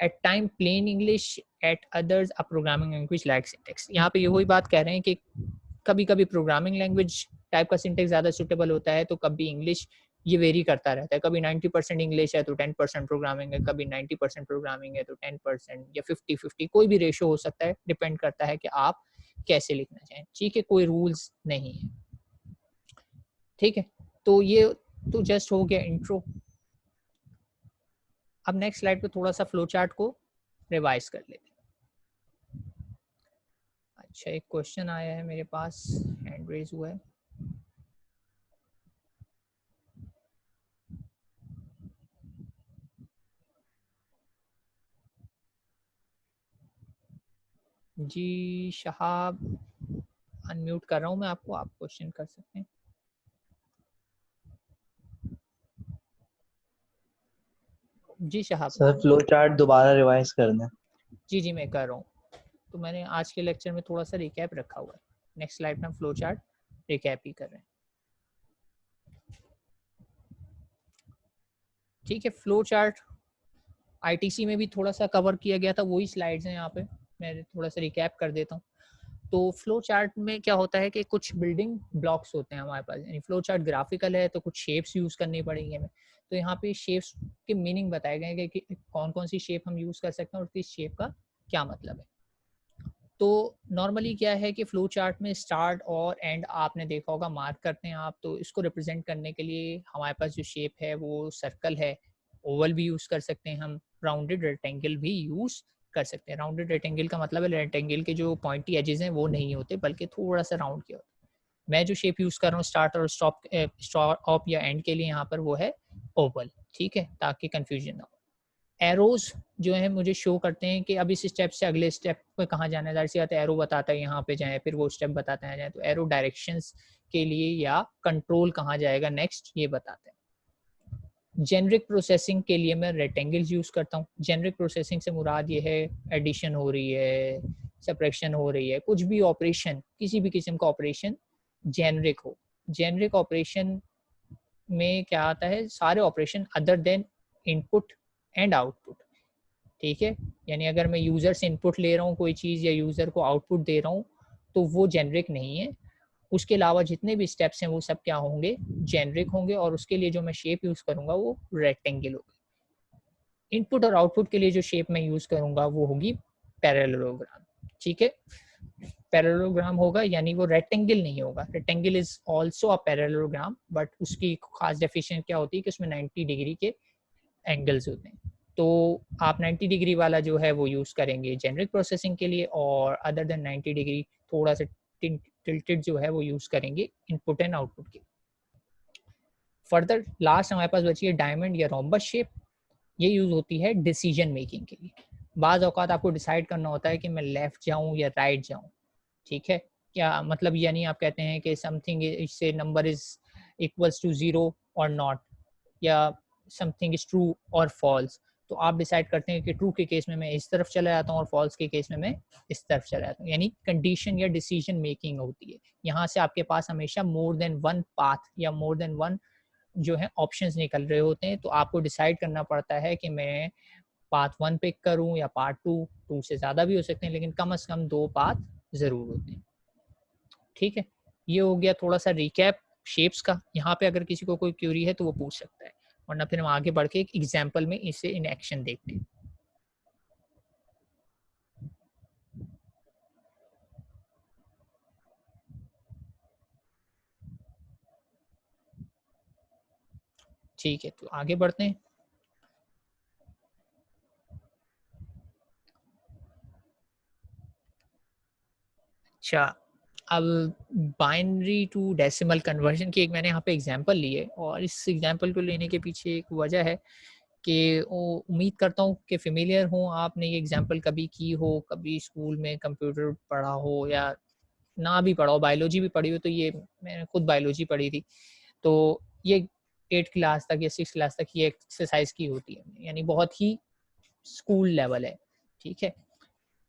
at time plain English, at others a programming language like syntax। यहाँ पे ये वही बात कह रहे हैं कि कभी कभी प्रोग्रामिंग लैंग्वेज टाइप का सिंटेक्स ज़्यादा सुटेबल होता है, तो कभी इंग्लिश, ये वेरी करता रहता है, कभी 90% इंग्लिश है तो 10% प्रोग्रामिंग है, कभी 90% प्रोग्रामिंग है तो 10% या 50-50, कोई भी रेशो हो सकता है, डिपेंड करता है कि आप कैसे लिखना चाहें। ठीक है, कोई रूल्स नहीं है। ठीक है, तो ये तो जस्ट हो गया इंट्रो। अब नेक्स्ट स्लाइड पे थोड़ा सा फ्लो चार्ट को रिवाइज कर लेते हैं। अच्छा, एक क्वेश्चन आया है मेरे पास, हैंड रेज हुआ है। जी शहाब, अनम्यूट कर रहा हूँ मैं आपको, आप क्वेश्चन कर सकते हैं। जी शहाब। सर फ्लो चार्ट दोबारा रिवाइज कर दें। जी जी मैं कर रहा हूँ, तो मैंने आज के लेक्चर में थोड़ा सा रिकैप रखा हुआ है, नेक्स्ट स्लाइड में हम फ्लो चार्ट रिकैप ही कर रहे हैं। ठीक है, फ्लो चार्ट आईटीसी में भी थोड़ा सा कवर किया गया था, वही स्लाइड्स हैं यहाँ पे, मैं थोड़ा सा रिकैप कर देता हूँ। तो फ्लो चार्ट में क्या होता है कि कुछ बिल्डिंग ब्लॉक्स होते हैं हमारे पास, यानी फ्लो चार्ट ग्राफिकल है तो कुछ शेप्स यूज करनी पड़ेंगी हमें। तो यहाँ पे शेप्स के मीनिंग बताए गए हैं कि कौन कौन सी शेप हम यूज कर सकते हैं और इस शेप का क्या मतलब है। तो नॉर्मली क्या है कि फ्लो चार्ट में स्टार्ट और एंड आपने देखा होगा मार्क करते हैं आप, तो इसको रिप्रेजेंट करने के लिए हमारे पास जो शेप है वो सर्कल है, ओवल भी यूज कर सकते हैं हम, राउंडेड रेक्टेंगल भी यूज कर सकते हैं। राउंडेड रेक्टेंगल का मतलब है रेक्टेंगल के जो पॉइंटी एजेस हैं वो नहीं होते बल्कि थोड़ा सा राउंड के होते। मैं जो शेप यूज कर रहा हूँ स्टार्ट और स्टॉप या एंड के लिए यहाँ पर वो है ओवल। ठीक है, ताकि कंफ्यूजन ना हो। एरोज जो है मुझे शो करते हैं कि अब इस स्टेप से अगले स्टेप पे कहाँ जाना है। ज़ाहिर सी बात है एरो बताता है यहाँ पे जाएँ, फिर वो स्टेप बताता है जाएँ, तो एरो डायरेक्शंस के लिए या कंट्रोल कहाँ जाएगा नेक्स्ट ये बताते हैं। जेनेरिक प्रोसेसिंग के लिए मैं रेक्टेंगल्स यूज़ करता हूँ। जेनेरिक प्रोसेसिंग से मुराद ये है एडिशन हो रही है, सब्ट्रैक्शन हो रही है, कुछ भी ऑपरेशन, किसी भी किस्म का ऑपरेशन जेनेरिक हो। जेनेरिक ऑपरेशन में क्या आता है, सारे operation other than input and output, ठीक है? यानी अगर मैं यूज़र से इनपुट ले रहा हूँ कोई चीज़ या यूज़र को आउटपुट दे रहा हूँ, तो वो जेनेरिक नहीं है। उसके अलावा जितने भी स्टेप्स हैं वो सब क्या होंगे, जेनेरिक होंगे और उसके लिए जो मैं शेप यूज़ करूँगा वो रेक्टेंगल होगी। इनपुट और आउटपुट के लिए जो शेप मैं यूज़ करूँगा वो होगी पैरेललोग्राम, ठीक है? पैरेललोग्राम होगा यानी वो रेक्टेंगल नहीं होगा। Rectangle is also a parallelogram but उसकी खास डेफिनेशन क्या होती है कि उसमें 90 डिग्री के एंगल्स होते हैं। तो आप 90 डिग्री वाला जो है वो यूज़ करेंगे जेनेरिक प्रोसेसिंग के लिए और अदर देन 90 डिग्री थोड़ा सा टिल्टेड जो है वो यूज़ करेंगे इनपुट एंड आउटपुट के। फर्दर लास्ट हमारे पास बची है डायमंड या रोम्बस शेप। ये यूज़ होती है डिसीजन मेकिंग के लिए। बाज़ औक़ात आपको डिसाइड करना होता है कि मैं लेफ़्ट जाऊँ या राइट जाऊँ, ठीक है? क्या मतलब यानी आप कहते हैं कि समथिंग इससे नंबर इज़ इक्वल्स टू 0 और नॉट या समथिंग इज़ ट्रू और फ़ॉल्स। तो आप डिसाइड करते हैं कि ट्रू के केस में मैं इस तरफ चला जाता हूँ और फ़ॉल्स के केस में मैं इस तरफ चला जाता हूँ। यानी कंडीशन या डिसीजन मेकिंग होती है। यहाँ से आपके पास हमेशा मोर देन वन पाथ या मोर देन वन जो है ऑप्शंस निकल रहे होते हैं, तो आपको डिसाइड करना पड़ता है कि मैं पाथ 1 पिक करूँ या पाथ 2 से ज़्यादा भी हो सकते हैं लेकिन कम से कम 2 पाथ ज़रूर होते हैं, ठीक है? ये हो गया थोड़ा-सा रिकैप शेप्स का। यहाँ पे अगर किसी को कोई क्वेरी है तो वो पूछ सकता है, वरना फिर हम आगे बढ़ के एक एग्ज़ाम्पल में इसे इन एक्शन देखते हैं। ठीक है, तो आगे बढ़ते हैं। अच्छा, अब बाइनरी टू डेसिमल कन्वर्जन की एक मैंने यहाँ पे एग्ज़ाम्पल ली है और इस एग्ज़ाम्पल को लेने के पीछे एक वजह है कि वो उम्मीद करता हूँ कि फ़ेमिलियर हो, आपने ये एग्ज़ाम्पल कभी की हो, कभी स्कूल में कंप्यूटर पढ़ा हो या ना भी पढ़ा हो, बायोलॉजी भी पढ़ी हो, तो ये मैंने खुद बायोलॉजी पढ़ी थी। तो ये 8th क्लास तक या 6th क्लास तक ये एक्सरसाइज़ की होती है, यानी बहुत ही स्कूल लेवल है, ठीक है?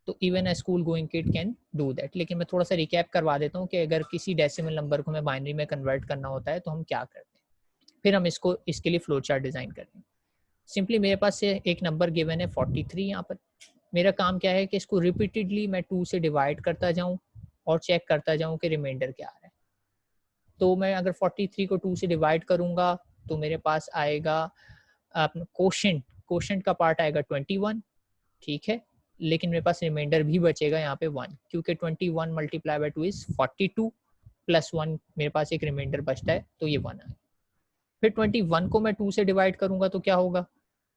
तो even a school going kid can do that. लेकिन मैं थोड़ा-सा रिकैप करवा देता हूँ कि अगर किसी डेसिमल नंबर को हमें बाइनरी में कन्वर्ट करना होता है, तो हम क्या करते हैं? फिर हम इसको इसके लिए फ्लो चार्ट डिज़ाइन करते हैं। सिंपली मेरे पास से एक नंबर गिवन है 43 यहाँ पर। मेरा काम क्या है कि इसको रिपीटेडली मैं 2 से डिवाइड करता जाऊँ और चेक करता जाऊँ कि रिमाइंडर क्या आ रहा है। तो मैं अगर 43 को 2 से डिवाइड करूँगा, तो मेरे पास आएगा अपना कोशेंट, कोशेंट का पार्ट आएगा 21, ठीक है? लेकिन मेरे पास रिमाइंडर भी बचेगा यहाँ पे 1 क्योंकि 21 मल्टीप्लाई बाय 2 इज़ 42 प्लस 1 मेरे पास एक रिमाइंडर बचता है, तो ये 1 आएगा। फिर 21 को मैं 2 से डिवाइड करूँगा तो क्या होगा?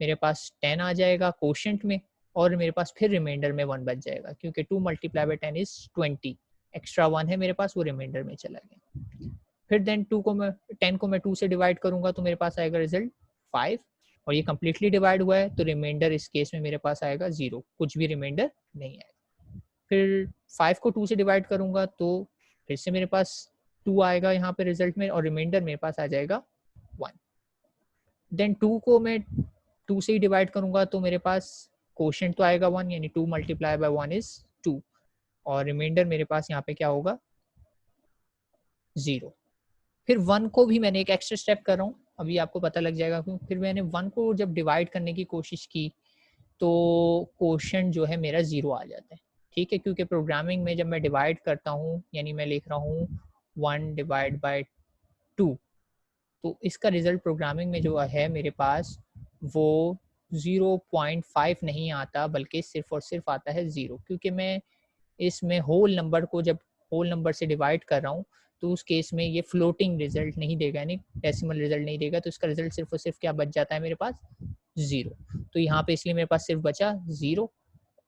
मेरे पास 10 आ जाएगा कोशेंट में और मेरे पास फिर रिमाइंडर में 1 बच जाएगा क्योंकि 2 मल्टीप्लाई बाय 10 इज़ 20, एक्स्ट्रा 1 है मेरे पास, वो रिमाइंडर में चला गया। फिर देन 2 को मैं 10 को मैं 2 से डिवाइड करूँगा तो मेरे पास आएगा रिज़ल्ट 5 और ये कंप्लीटली डिवाइड हुआ है तो रिमाइंडर इस केस में मेरे पास आएगा 0, कुछ भी रिमाइंडर नहीं आएगा। फिर 5 को 2 से डिवाइड करूँगा तो फिर से मेरे पास 2 आएगा यहाँ पे रिज़ल्ट में और रिमाइंडर मेरे पास आ जाएगा 1। देन 2 को मैं 2 से ही डिवाइड करूँगा तो मेरे पास कोशेंट तो आएगा 1 यानी 2 मल्टीप्लाई बाय 1 इज़ 2 और रिमाइंडर मेरे पास यहाँ पे क्या होगा 0। फिर 1 को भी मैंने एक एक्स्ट्रा स्टेप कर रहा हूँ, अभी आपको पता लग जाएगा क्यों। फिर मैंने 1 को जब डिवाइड करने की कोशिश की, तो कोशेंट जो है मेरा 0 आ जाता है, ठीक है? क्योंकि प्रोग्रामिंग में जब मैं डिवाइड करता हूँ, यानी मैं लिख रहा हूँ 1 डिवाइड बाय 2, तो इसका रिज़ल्ट प्रोग्रामिंग में जो है मेरे पास, वो 0.5 नहीं आता, बल्कि सिर्फ़ और सिर्फ़ आता है 0 क्योंकि मैं इसमें होल नंबर को जब होल नंबर से डिवाइड कर रहा हूँ, तो उस केस में ये फ्लोटिंग रिज़ल्ट नहीं देगा, यानी डेसिमल रिज़ल्ट नहीं देगा, तो इसका रिज़ल्ट सिर्फ़ और सिर्फ़ क्या बच जाता है मेरे पास 0। तो यहाँ पे इसलिए मेरे पास सिर्फ़ बचा 0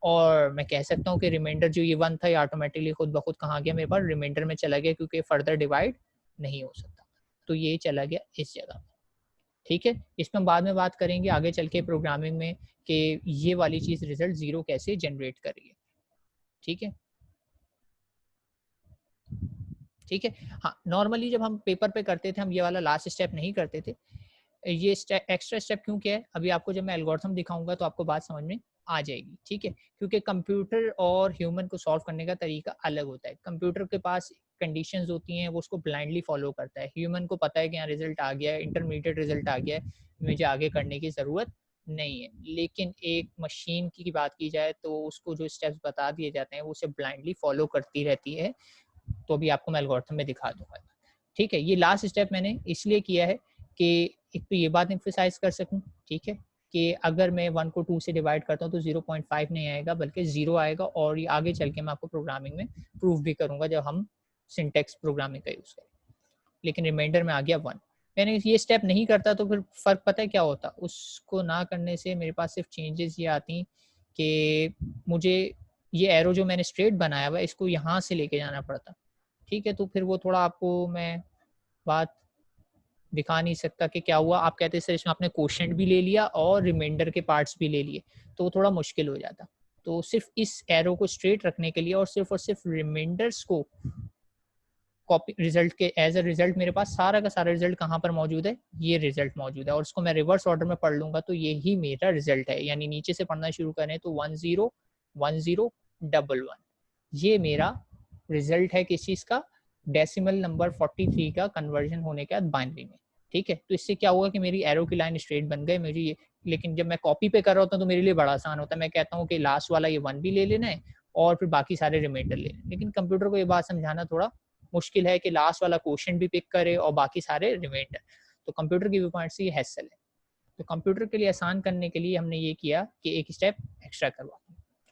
और मैं कह सकता हूँ कि रिमाइंडर जो ये 1 था, ये ऑटोमैटिकली खुद ब खुद कहाँ गया मेरे पास रिमाइंडर में चला गया क्योंकि फर्दर डिवाइड नहीं हो सकता। तो ये चला गया इस जगह। ठीक है, इसमें हम बाद में बात करेंगे आगे चल के प्रोग्रामिंग में कि ये वाली चीज़ रिजल्ट 0 कैसे जनरेट कर रही है। ठीक है, ठीक है। हाँ, नॉर्मली जब हम पेपर पे करते थे हम ये वाला लास्ट स्टेप नहीं करते थे। ये एक्स्ट्रा स्टेप क्यों किया है, अभी आपको जब मैं एल्गोरिथम दिखाऊंगा तो आपको बात समझ में आ जाएगी। ठीक है, क्योंकि कंप्यूटर और ह्यूमन को सॉल्व करने का तरीका अलग होता है। कंप्यूटर के पास कंडीशंस होती हैं, वो उसको ब्लाइंडली फॉलो करता है। ह्यूमन को पता है कि यहाँ रिजल्ट आ गया है, इंटरमीडिएट रिजल्ट आ गया है, मुझे आगे करने की ज़रूरत नहीं है। लेकिन एक मशीन की बात की जाए तो उसको जो स्टेप्स बता दिए जाते हैं वो उसे ब्लाइंडली फॉलो करती रहती है। तो अभी आपको मैं एल्गोरिथम में दिखा दूंगा। ठीक है, ये लास्ट स्टेप मैंने इसलिए किया है कि एक तो ये बात एम्फसाइज कर सकूं, ठीक है, कि अगर मैं 1 को 2 से डिवाइड करता हूं तो 0.5 नहीं आएगा बल्कि 0 आएगा, और ये आगे चल के मैं आपको प्रोग्रामिंग में प्रूव भी करूंगा जब हम सिंटेक्स प्रोग्रामिंग का यूज़ करें। लेकिन रिमाइंडर में आ गया 1। मैंने ये स्टेप नहीं करता तो फिर फ़र्क पता है क्या होता, उसको ना करने से मेरे पास सिर्फ चेंजेस ये आती कि मुझे ये एरो जो मैंने स्ट्रेट बनाया हुआ है इसको यहाँ से लेके जाना पड़ता। ठीक है, तो फिर वो थोड़ा आपको मैं बात दिखा नहीं सकता कि क्या हुआ। आप कहते सर इसमें आपने क्वोशंट भी ले लिया और रिमाइंडर के पार्ट्स भी ले लिए, तो वो थोड़ा मुश्किल हो जाता। तो सिर्फ इस एरो को स्ट्रेट रखने के लिए और सिर्फ रिमाइंडर्स को कॉपी रिजल्ट के एज अ रिजल्ट मेरे पास सारा का सारा रिजल्ट कहाँ पर मौजूद है, ये रिजल्ट मौजूद है, और उसको मैं रिवर्स ऑर्डर में पढ़ लूंगा तो ये ही मेरा रिजल्ट है। यानी नीचे से पढ़ना शुरू करें तो 101011, ये मेरा रिजल्ट है किस चीज़ का, डेसिमल नंबर 43 का कन्वर्जन होने के बाद बाइनरी में। ठीक है, तो इससे क्या हुआ कि मेरी एरो की लाइन स्ट्रेट बन गई मुझे ये। लेकिन जब मैं कॉपी पे कर रहा होता हूँ तो मेरे लिए बड़ा आसान होता है, मैं कहता हूँ कि लास्ट वाला ये 1 भी ले लेना है और फिर बाकी सारे रिमाइंडर ले लेना है। लेकिन कंप्यूटर को ये बात समझाना थोड़ा मुश्किल है कि लास्ट वाला क्वोशंट भी पिक करे और बाकी सारे रिमाइंडर। तो कंप्यूटर की व्यू पॉइंट से ये हैसल है। तो कंप्यूटर के लिए आसान करने के लिए हमने ये किया कि एक स्टेप एक्स्ट्रा करवा,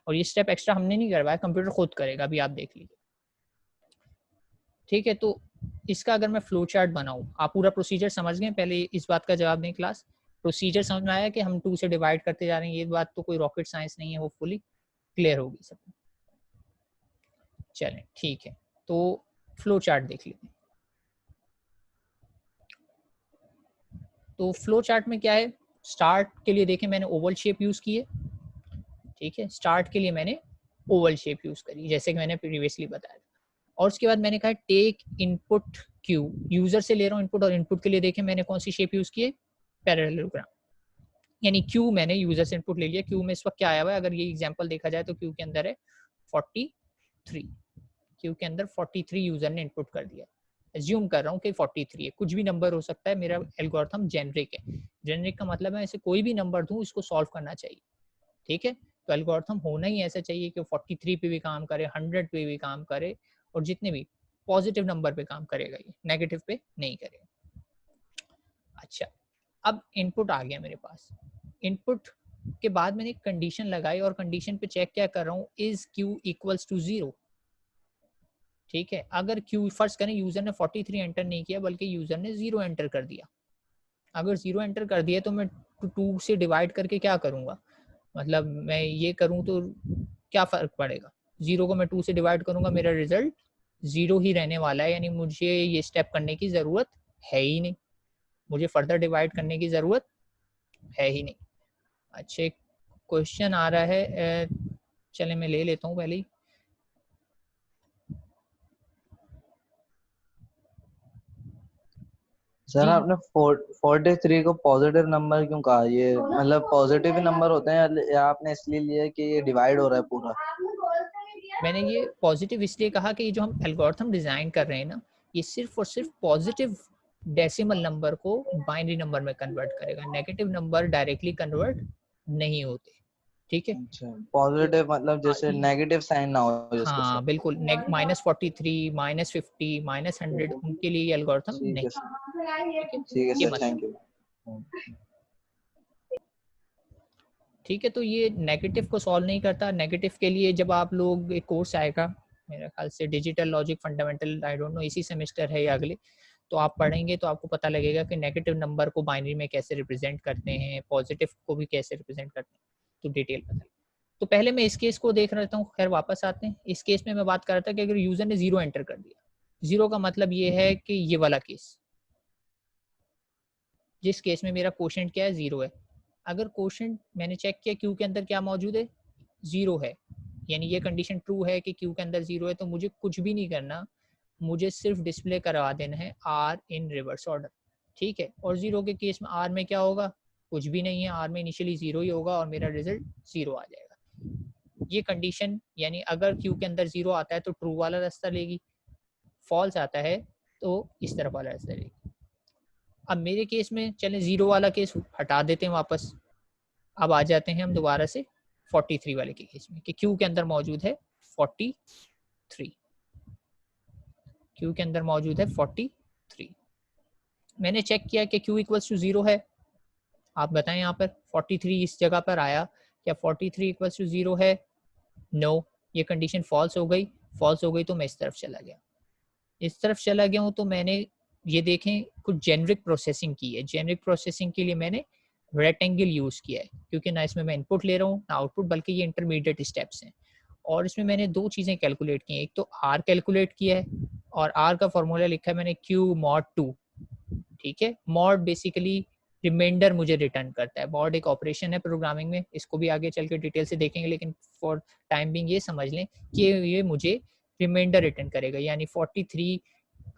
और ये स्टेप एक्स्ट्रा हमने नहीं करवाया, कंप्यूटर खुद करेगा, अभी आप देख लीजिए। ठीक है, तो इसका अगर मैं फ्लो चार्ट बनाऊं, आप पूरा प्रोसीजर समझ गए, पहले इस बात का जवाब दें क्लास। प्रोसीजर समझ में आया कि हम 2 से डिवाइड करते जा रहे हैं, ये बात तो कोई रॉकेट साइंस नहीं है, होपफुली क्लियर होगी सब। चलें ठीक है, तो फ्लो चार्ट देख लेते हैं। तो फ्लो चार्ट में क्या है, स्टार्ट के लिए देखें मैंने ओवल शेप यूज की है। ठीक है, स्टार्ट के लिए मैंने ओवल शेप यूज करी जैसे कि मैंने प्रीवियसली बताया, और उसके बाद मैंने कहा टेक इनपुट क्यू, यूजर से ले रहा हूँ इनपुट, और इनपुट के लिए देखें मैंने कौन सी शेप यूज की है, पैरेललोग्राम। यानी क्यू मैंने यूजर से इनपुट ले लिया। क्यू में इस वक्त क्या आया हुआ है, अगर ये एग्जांपल देखा जाए तो क्यू के अंदर है 43, क्यू के अंदर 43 यूजर ने इनपुट कर दिया। एज्यूम कर रहा हूँ कि 43 है, कुछ भी नंबर हो सकता है, मेरा एल्गोरिथम जेनरिक है। जेनरिक का मतलब है ऐसे कोई भी नंबर दूं इसको सॉल्व करना चाहिए। ठीक है, तो एल्गोरिथम होना ही ऐसा चाहिए कि 43 पे भी काम करे, 100 पे भी काम करे, और जितने भी पॉजिटिव नंबर पे काम करेगा, ये नेगेटिव पे नहीं करेगा। अच्छा, अब इनपुट आ गया मेरे पास। इनपुट के बाद मैंने एक कंडीशन लगाई और कंडीशन पे चेक क्या कर रहा हूँ, इज क्यू इक्वल्स टू 0। ठीक है, अगर क्यू फर्स्ट करें यूजर ने 43 एंटर नहीं किया बल्कि यूजर ने 0 एंटर कर दिया, अगर 0 एंटर कर दिया तो मैं 2 से डिवाइड करके क्या करूंगा, मतलब मैं ये करूं तो क्या फर्क पड़ेगा, 0 को मैं 2 से डिवाइड करूंगा मेरा रिजल्ट 0 ही रहने वाला है, यानी मुझे ये स्टेप करने की ज़रूरत है ही नहीं, मुझे फर्दर डिवाइड करने की ज़रूरत है ही नहीं। अच्छा, क्वेश्चन आ रहा है, चले मैं ले लेता हूँ पहले ही। सर जी, आपने 43 को पॉजिटिव नंबर क्यों कहा? ये मतलब पॉजिटिव ही नंबर होते हैं या आपने इसलिए लिया कि ये डिवाइड हो रहा है पूरा? मैंने ये पॉजिटिव इसलिए कहा कि ये जो हम एल्गोरिथम डिज़ाइन कर रहे हैं ना, ये सिर्फ और सिर्फ पॉजिटिव डेसिमल नंबर को बाइनरी नंबर में कन्वर्ट करेगा, नेगेटिव नंबर डायरेक्टली कन्वर्ट नहीं होते। ठीक है, अच्छा, तो पॉजिटिव मतलब हाँ जैसे नेगेटिव साइन ना हो इसके साथ। हाँ बिल्कुल, -43 -50 -100 उनके लिए ये एल्गोरिथम ठीक नहीं। है सर। ठीक है, ठीक है ये सर, मतलब। Thank you. ठीक है, तो ये नेगेटिव को सॉल्व नहीं करता। नेगेटिव के लिए जब आप लोग, एक कोर्स आएगा मेरे ख्याल से digital logic fundamental, I don't know इसी सेमेस्टर है या अगले, तो आप पढ़ेंगे तो आपको पता लगेगा कि नेगेटिव नंबर को बाइनरी में कैसे रिप्रेजेंट करते हैं, पॉजिटिव को भी कैसे रिप्रेजेंट करते हैं, तो डिटेल पता। तो पहले मैं इस केस को देख रहा हूँ, खैर वापस आते हैं। इस केस में मैं बात कर रहा था कि अगर यूजर ने 0 एंटर कर दिया, 0 का मतलब ये है कि ये वाला केस, जिस केस में मेरा कोशेंट क्या है, 0 है। अगर कोशेंट मैंने चेक किया क्यू के अंदर क्या मौजूद है, 0 है, यानी ये कंडीशन ट्रू है कि क्यू के अंदर 0 है, तो मुझे कुछ भी नहीं करना, मुझे सिर्फ डिस्प्ले करवा देना है आर इन रिवर्स ऑर्डर, ठीक है। और 0 के केस में आर में क्या होगा, कुछ भी नहीं है, आर में इनिशियली 0 ही होगा और मेरा रिजल्ट 0 आ जाएगा। ये कंडीशन, यानी अगर क्यू के अंदर 0 आता है तो ट्रू वाला रास्ता लेगी, फॉल्स आता है तो इस तरफ वाला रास्ता लेगी। अब मेरे केस में चलें 0 वाला केस हटा देते हैं वापस, अब आ जाते हैं हम दोबारा से 43 वाले के केस में कि क्यू के अंदर मौजूद है 43, क्यू के अंदर मौजूद है 43। मैंने चेक किया कि क्यू इक्वल्स टू 0 है, आप बताएं यहाँ पर 43 इस जगह पर आया, क्या 43 इक्वल्स टू 0 है? नो, ये कंडीशन फॉल्स हो गई। फॉल्स हो गई तो मैं इस तरफ चला गया, इस तरफ चला गया हूँ तो मैंने ये देखें कुछ जेनरिक प्रोसेसिंग की है। जेनरिक प्रोसेसिंग के लिए मैंने रेक्टेंगल यूज़ किया है, क्योंकि ना इसमें मैं इनपुट ले रहा हूँ ना आउटपुट, बल्कि ये इंटरमीडिएट स्टेप्स हैं। और इसमें मैंने दो चीज़ें कैलकुलेट की हैं, एक तो आर कैलकुलेट किया है और आर का फॉर्मूला लिखा है मैंने क्यू मॉड 2, ठीक है। मॉड बेसिकली रिमाइंडर मुझे रिटर्न करता है। मॉड एक ऑपरेशन है प्रोग्रामिंग में, इसको भी आगे चल के डिटेल से देखेंगे, लेकिन फॉर टाइम बिंग ये समझ लें कि ये मुझे रिमाइंडर रिटर्न करेगा। यानी 43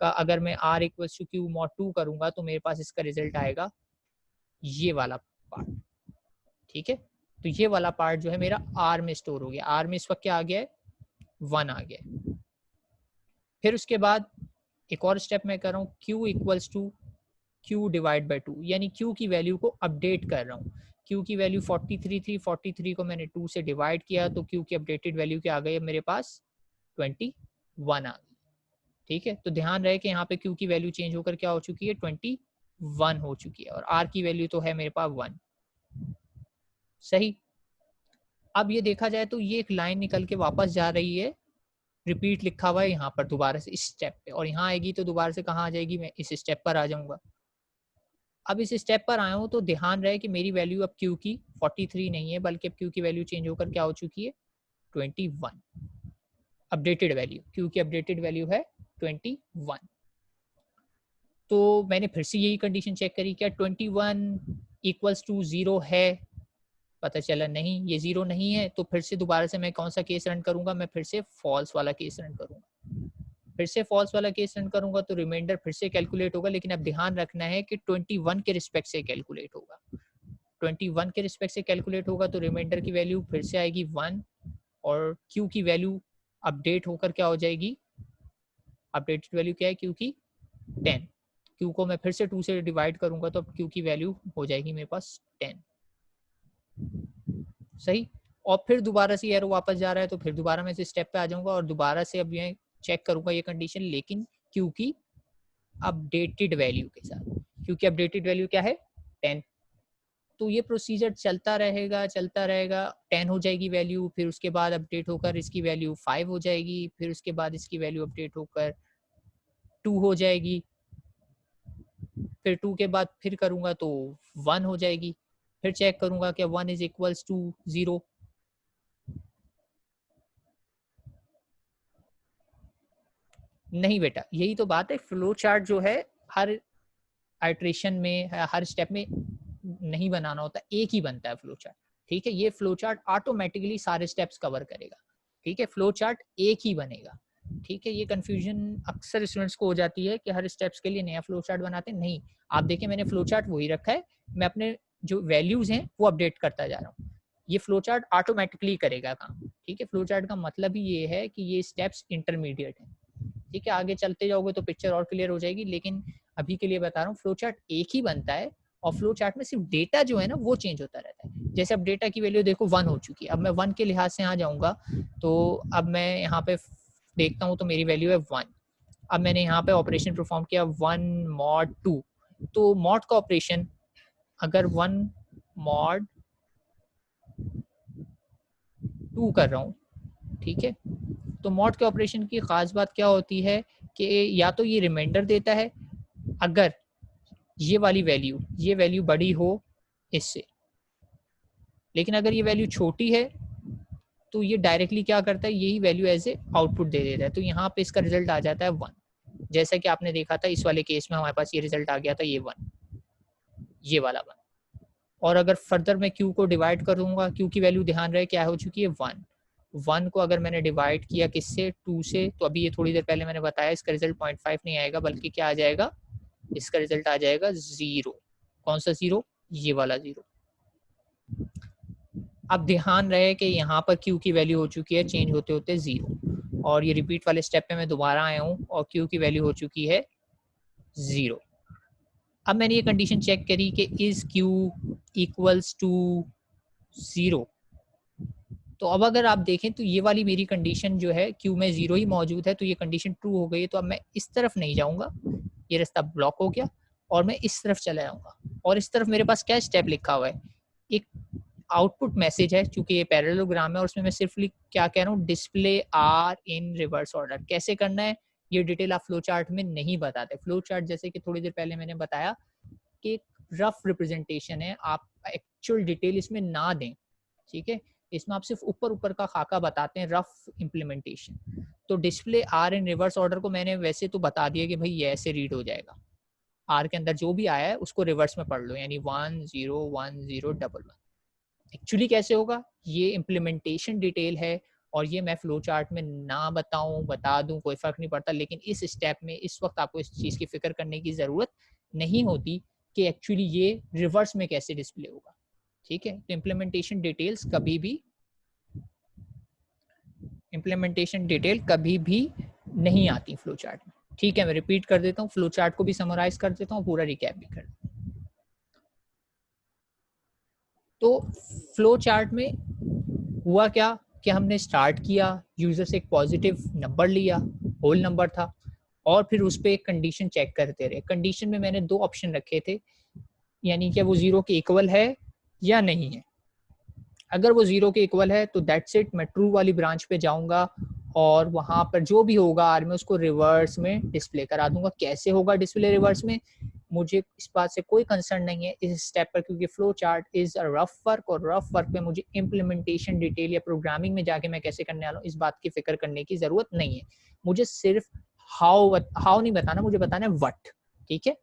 का अगर मैं R equals to Q mod 2 करूंगा तो मेरे पास इसका रिजल्ट आएगा ये वाला पार्ट, ठीक है। तो ये वाला पार्ट जो है मेरा आर में स्टोर हो गया। आर में इस वक्त क्या आ गया है, 1 आ गया है। फिर उसके बाद एक और स्टेप मैं कर रहा हूँ, Q equals to Q divide by 2, यानी क्यू की वैल्यू को अपडेट कर रहा हूँ। क्यू की वैल्यू 43 थी, 43 को मैंने 2 से डिवाइड किया तो क्यू की अपडेटेड वैल्यू क्या आ गई है मेरे पास, 21 आ गई, ठीक है। तो ध्यान रहे कि यहाँ पे क्यू की वैल्यू चेंज होकर क्या हो चुकी है, 21 हो चुकी है, और आर की वैल्यू तो है मेरे पास 1, सही। अब ये देखा जाए तो ये एक लाइन निकल के वापस जा रही है, रिपीट लिखा हुआ है यहाँ पर दोबारा से इस स्टेप पे, और यहाँ आएगी तो दोबारा से कहाँ आ जाएगी, मैं इस स्टेप पर आ जाऊंगा। अब इस स्टेप पर आया हूँ तो ध्यान रहे कि मेरी वैल्यू अब क्यू की 43 नहीं है, बल्कि अब क्यू की वैल्यू चेंज होकर क्या हो चुकी है, 21। अपडेटेड वैल्यू, क्यू की अपडेटेड वैल्यू है 21। तो मैंने फिर से यही कंडीशन चेक करी, क्या 21 इक्वल्स टू 0 है, पता चला नहीं, ये 0 नहीं है। तो फिर से दोबारा से मैं कौन सा केस रन करूंगा, मैं फिर से फॉल्स वाला केस रन करूंगा। फिर से फॉल्स वाला केस रन करूंगा तो रिमाइंडर फिर से कैलकुलेट होगा, लेकिन अब ध्यान रखना है कि 21 के रिस्पेक्ट से कैलकुलेट होगा। 21 के रिस्पेक्ट से कैलकुलेट होगा तो रिमाइंडर की वैल्यू फिर से आएगी 1, और क्यू की वैल्यू अपडेट होकर क्या हो जाएगी, अपडेटेड वैल्यू क्या है क्यू की, 10। क्यू को मैं फिर से 2 से डिवाइड करूंगा तो अब क्यू की वैल्यू हो जाएगी मेरे पास 10, सही। और फिर दोबारा से एरो वापस जा रहा है तो फिर दोबारा मैं इस स्टेप पे आ जाऊंगा और दोबारा से अब ये चेक करूंगा ये कंडीशन, लेकिन क्यू की अपडेटेड वैल्यू के साथ। क्योंकि अपडेटेड वैल्यू क्या है, 10। तो ये प्रोसीजर चलता रहेगा चलता रहेगा, 10 हो जाएगी वैल्यू, फिर उसके बाद अपडेट होकर इसकी वैल्यू 5 हो जाएगी, फिर उसके बाद इसकी वैल्यू अपडेट होकर 2 हो जाएगी, फिर 2 के बाद फिर करूंगा तो 1 हो जाएगी, फिर चेक करूंगा कि 1 इज इक्वल्स टू 0। नहीं बेटा, यही तो बात है, फ्लो चार्ट जो है हर आइट्रेशन में, हर स्टेप में नहीं बनाना होता, एक ही बनता है फ्लो चार्ट, ठीक है। ये फ्लो चार्ट ऑटोमेटिकली सारे स्टेप्स कवर करेगा, ठीक है। फ्लो चार्ट एक ही बनेगा, ठीक है। ये कंफ्यूजन अक्सर स्टूडेंट्स को हो जाती है कि हर स्टेप्स के लिए नया फ्लो चार्ट बनाते हैं, नहीं। आप देखिए मैंने फ्लो चार्ट वही रखा है, मैं अपने जो वैल्यूज हैं वो अपडेट करता जा रहा हूँ, ये फ्लो चार्ट ऑटोमेटिकली करेगा काम, ठीक है। फ्लो चार्ट का मतलब ही ये है कि ये स्टेप्स इंटरमीडिएट हैं, ठीक है। आगे चलते जाओगे तो पिक्चर और क्लियर हो जाएगी, लेकिन अभी के लिए बता रहा हूँ फ्लो चार्ट एक ही बनता है, और फ्लो चार्ट में सिर्फ डेटा जो है ना वो चेंज होता रहता है। जैसे अब डेटा की वैल्यू देखो 1 हो चुकी है, अब मैं 1 के लिहाज से यहाँ जाऊँगा तो अब मैं यहाँ पे देखता हूँ तो मेरी वैल्यू है 1। अब मैंने यहाँ पे ऑपरेशन परफॉर्म किया 1 मॉड 2, तो मॉड का ऑपरेशन अगर 1 मॉड 2 कर रहा हूँ, ठीक है, तो मॉड के ऑपरेशन की खास बात क्या होती है कि या तो ये रिमाइंडर देता है अगर ये वाली वैल्यू, ये वैल्यू बड़ी हो इससे, लेकिन अगर ये वैल्यू छोटी है तो ये डायरेक्टली क्या करता है, यही वैल्यू एज ए आउटपुट दे देता है। तो यहाँ पे इसका रिजल्ट आ जाता है 1, जैसा कि आपने देखा था इस वाले केस में हमारे पास ये रिजल्ट आ गया था, ये 1। ये वाला 1। और अगर फर्दर मैं क्यू को डिवाइड करूंगा, क्यू की वैल्यू ध्यान रहे क्या हो चुकी है 1। 1 को अगर मैंने डिवाइड किया किससे 2 से, तो अभी ये थोड़ी देर पहले मैंने बताया इसका रिजल्ट 0.5 नहीं आएगा, बल्कि क्या आ जाएगा, इसका रिजल्ट आ जाएगा 0। कौन सा 0, ये वाला 0। अब ध्यान रहे कि यहाँ पर क्यू की वैल्यू हो चुकी है चेंज होते होते 0, और ये रिपीट वाले स्टेप पे मैं दोबारा आया हूँ और क्यू की वैल्यू हो चुकी है 0। अब मैंने ये कंडीशन चेक करी कि इज क्यू इक्वल्स टू 0। तो अब अगर आप देखें तो ये वाली मेरी कंडीशन जो है क्यू में 0 ही मौजूद है, तो ये कंडीशन ट्रू हो गई है। तो अब मैं इस तरफ नहीं जाऊंगा, ये रास्ता ब्लॉक हो गया, और मैं इस तरफ चला जाऊंगा। और इस तरफ मेरे पास क्या स्टेप लिखा हुआ है, एक आउटपुट मैसेज है, चूंकि ये पैरेललोग्राम है और उसमें मैं सिर्फ क्या कह रहा हूँ, display R in reverse order. कैसे करना है ये डिटेल आप फ्लो चार्ट में नहीं बताते। फ्लो चार्ट जैसे कि थोड़ी देर पहले मैंने बताया कि एक रफ रिप्रेजेंटेशन है, आप एक्चुअल डिटेल इसमें ना दें, ठीक है। इसमें आप सिर्फ ऊपर ऊपर का खाका बताते हैं, रफ इम्प्लीमेंटेशन। तो display R in reverse order को मैंने वैसे तो बता दिया कि भाई ये ऐसे रीड हो जाएगा, आर के अंदर जो भी आया है उसको रिवर्स में पढ़ लो, यानी 1 0 1 0 1 1। एक्चुअली कैसे होगा ये इम्प्लीमेंटेशन डिटेल है, और ये मैं फ्लो चार्ट में ना बताऊं बता दूं कोई फर्क नहीं पड़ता, लेकिन इस स्टेप में इस वक्त आपको इस चीज़ की फिक्र करने की ज़रूरत नहीं होती कि एक्चुअली ये रिवर्स में कैसे डिस्प्ले होगा, ठीक है। तो इम्प्लीमेंटेशन डिटेल कभी भी नहीं आती फ्लो चार्ट में, ठीक है। मैं रिपीट कर देता हूँ, फ्लो चार्ट को भी समराइज कर देता हूँ, पूरा रिकैप भी कर देता हूँ। तो फ्लो चार्ट में हुआ क्या कि हमने स्टार्ट किया, यूजर से एक पॉजिटिव नंबर लिया, होल नंबर था, और फिर उस पर एक कंडीशन चेक करते रहे। कंडीशन में मैंने 2 ऑप्शन रखे थे, यानी कि वो 0 के इक्वल है या नहीं है। अगर वो 0 के इक्वल है तो दैट्स इट, मैं ट्रू वाली ब्रांच पे जाऊंगा और वहां पर जो भी होगा आर में उसको रिवर्स में डिस्प्ले करा दूंगा। कैसे होगा डिस्प्ले रिवर्स में, मुझे इस बात से कोई कंसर्न नहीं है इस स्टेप पर, क्योंकि flow chart is a rough work, और रफ वर्क में मुझे इम्प्लीमेंटेशन डिटेल या प्रोग्रामिंग में जाके मैं कैसे करने वाला हूँ इस बात की फिक्र करने की जरूरत नहीं है। मुझे सिर्फ हाउ नहीं बताना, मुझे बताना है व्हाट, ठीक है।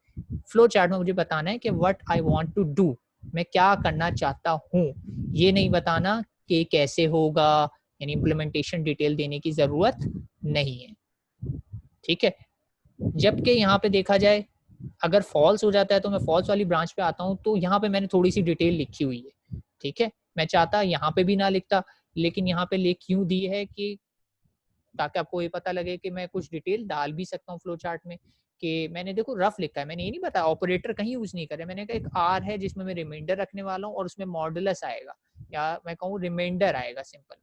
फ्लो चार्ट में मुझे बताना है कि what I want to do, मैं क्या करना चाहता हूँ, ये नहीं बताना कि कैसे होगा, यानी इम्प्लीमेंटेशन डिटेल देने की जरूरत नहीं है, ठीक है। जबकि यहाँ पे देखा जाए अगर फॉल्स हो जाता है तो मैं फॉल्स वाली ब्रांच पे आता हूँ, तो यहाँ पे मैंने थोड़ी सी डिटेल लिखी हुई है, ठीक है। मैं चाहता यहाँ पे भी ना लिखता, लेकिन यहाँ पे लिख क्यों दी है कि ताकि आपको ये पता लगे कि मैं कुछ डिटेल डाल भी सकता हूँ फ्लो चार्ट में। कि मैंने देखो रफ लिखा है, मैंने ये नहीं बताया ऑपरेटर कहीं यूज नहीं करे, मैंने कहा एक आर है जिसमें मैं रिमाइंडर रखने वाला हूँ और उसमें मॉडुलस आएगा, या मैं कहूँ रिमाइंडर आएगा सिंपल।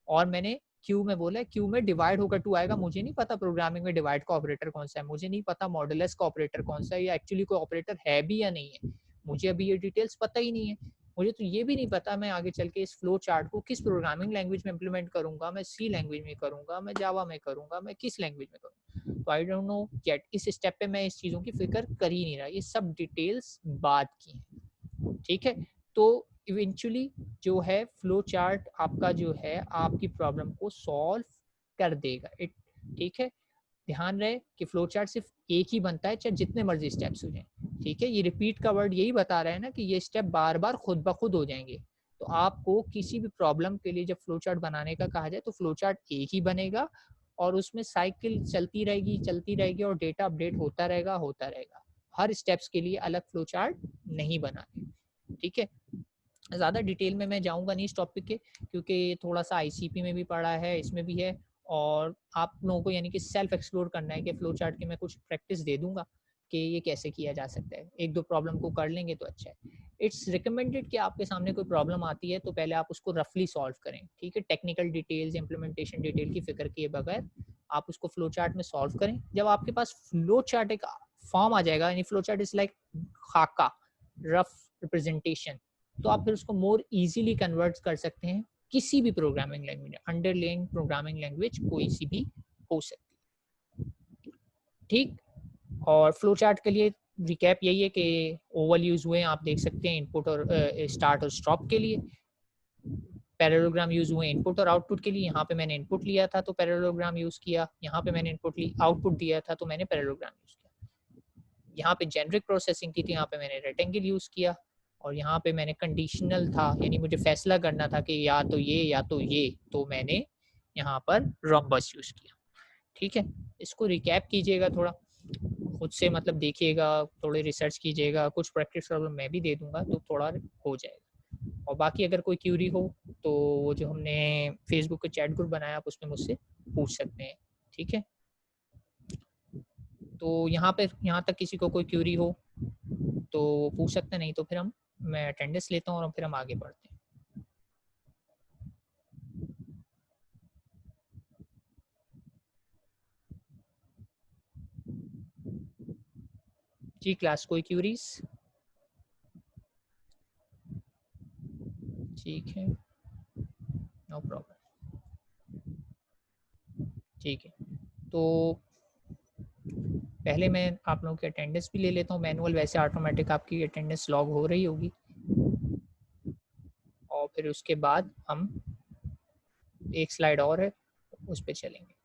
और मैंने क्यू में बोला क्यू में डिवाइड होकर 2 आएगा, मुझे नहीं पता प्रोग्रामिंग में डिवाइड का ऑपरेटर कौन सा है, मुझे नहीं पता मॉडुलस का ऑपरेटर कौन सा है, या एक्चुअली कोई ऑपरेटर है भी या नहीं है, मुझे अभी ये डिटेल्स पता ही नहीं है। मुझे तो ये भी नहीं पता मैं आगे चल के इस फ्लो चार्ट को किस प्रोग्रामिंग लैंग्वेज में इंप्लीमेंट करूंगा, मैं सी लैंग्वेज में करूंगा, मैं जावा में करूंगा, मैं किस लैंग्वेज में करूंगा। तो आई डोंट नो येट, इस स्टेप पे मैं इस चीज़ों की फिक्र कर ही नहीं रहा, ये सब डिटेल्स बाद की हैं, ठीक है। तो इवेंचुअली जो है फ्लो चार्ट आपका जो है आपकी प्रॉब्लम को सॉल्व कर देगा, इट, ठीक है। ध्यान रहे कि फ्लो चार्ट सिर्फ एक ही बनता है चाहे जितने मर्जी स्टेप्स हो जाएं, ठीक है। ये रिपीट का वर्ड यही बता रहा है ना कि ये स्टेप बार बार खुद ब खुद हो जाएंगे। तो आपको किसी भी प्रॉब्लम के लिए जब फ्लो चार्ट बनाने का कहा जाए तो फ्लो चार्ट एक ही बनेगा, और उसमें साइकिल चलती रहेगी और डेटा अपडेट होता रहेगा। हर स्टेप्स के लिए अलग फ्लो चार्ट नहीं बनाने, ठीक है। ज़्यादा डिटेल में मैं जाऊंगा नहीं इस टॉपिक के, क्योंकि थोड़ा सा आईसीपी में भी पढ़ा है, इसमें भी है, और आप लोगों को यानी कि सेल्फ एक्सप्लोर करना है कि फ्लो चार्ट की मैं कुछ प्रैक्टिस दे दूंगा कि ये कैसे किया जा सकता है। 1-2 प्रॉब्लम को कर लेंगे तो अच्छा है। इट्स रिकमेंडेड कि आपके सामने कोई प्रॉब्लम आती है तो पहले आप उसको रफली सॉल्व करें, ठीक है। टेक्निकल डिटेल्स, इम्प्लीमेंटेशन डिटेल की फिक्र किए बगैर आप उसको फ्लो चार्ट में सॉल्व करें। जब आपके पास फ्लो चार्ट एक फॉर्म आ जाएगा, यानी फ्लो चार्ट इज लाइक खाका, रफ रिप्रेजेंटेशन, तो आप फिर उसको मोर इजीली कन्वर्ट कर सकते हैं किसी भी programming language, underlying programming language कोई सी भी हो सकती है, ठीक। और फ्लो चार्ट के लिए रिकैप यही है कि ओवल यूज हुए आप देख सकते हैं इनपुट और स्टार्ट और स्टॉप के लिए, पैरेललोग्राम यूज हुए इनपुट और आउटपुट के लिए, यहाँ पे मैंने इनपुट लिया था तो पैरेललोग्राम यूज किया, यहाँ पे मैंने इनपुट ली आउटपुट दिया था तो मैंने पैरेललोग्राम यूज किया। यहाँ पे जेनरिक प्रोसेसिंग की थी, यहाँ पे मैंने रेक्टेंगल यूज़ किया, और यहाँ पे मैंने कंडीशनल था, यानी मुझे फैसला करना था कि या तो ये या तो ये, तो मैंने यहाँ पर रोम्बस यूज़ किया। ठीक है, इसको रिकैप कीजिएगा थोड़ा खुद से, मतलब देखिएगा, थोड़ी रिसर्च कीजिएगा, कुछ प्रैक्टिस प्रॉब्लम मैं भी दे दूंगा तो थोड़ा हो जाएगा। और बाकी अगर कोई क्यूरी हो तो वो जो हमने फेसबुक का चैट ग्रुप बनाया आप उसमें मुझसे पूछ सकते हैं। ठीक है, तो यहाँ तक किसी को कोई क्यूरी हो तो पूछ सकते हैं, नहीं तो फिर मैं अटेंडेंस लेता हूँ और फिर हम आगे बढ़ते हैं। जी क्लास, कोई क्यूरीज? ठीक है, नो प्रॉब्लम। ठीक है, तो पहले मैं आप लोगों की अटेंडेंस भी ले लेता हूँ मैनुअल, वैसे ऑटोमेटिक आपकी अटेंडेंस लॉग हो रही होगी, और फिर उसके बाद हम एक स्लाइड और है उस पर चलेंगे।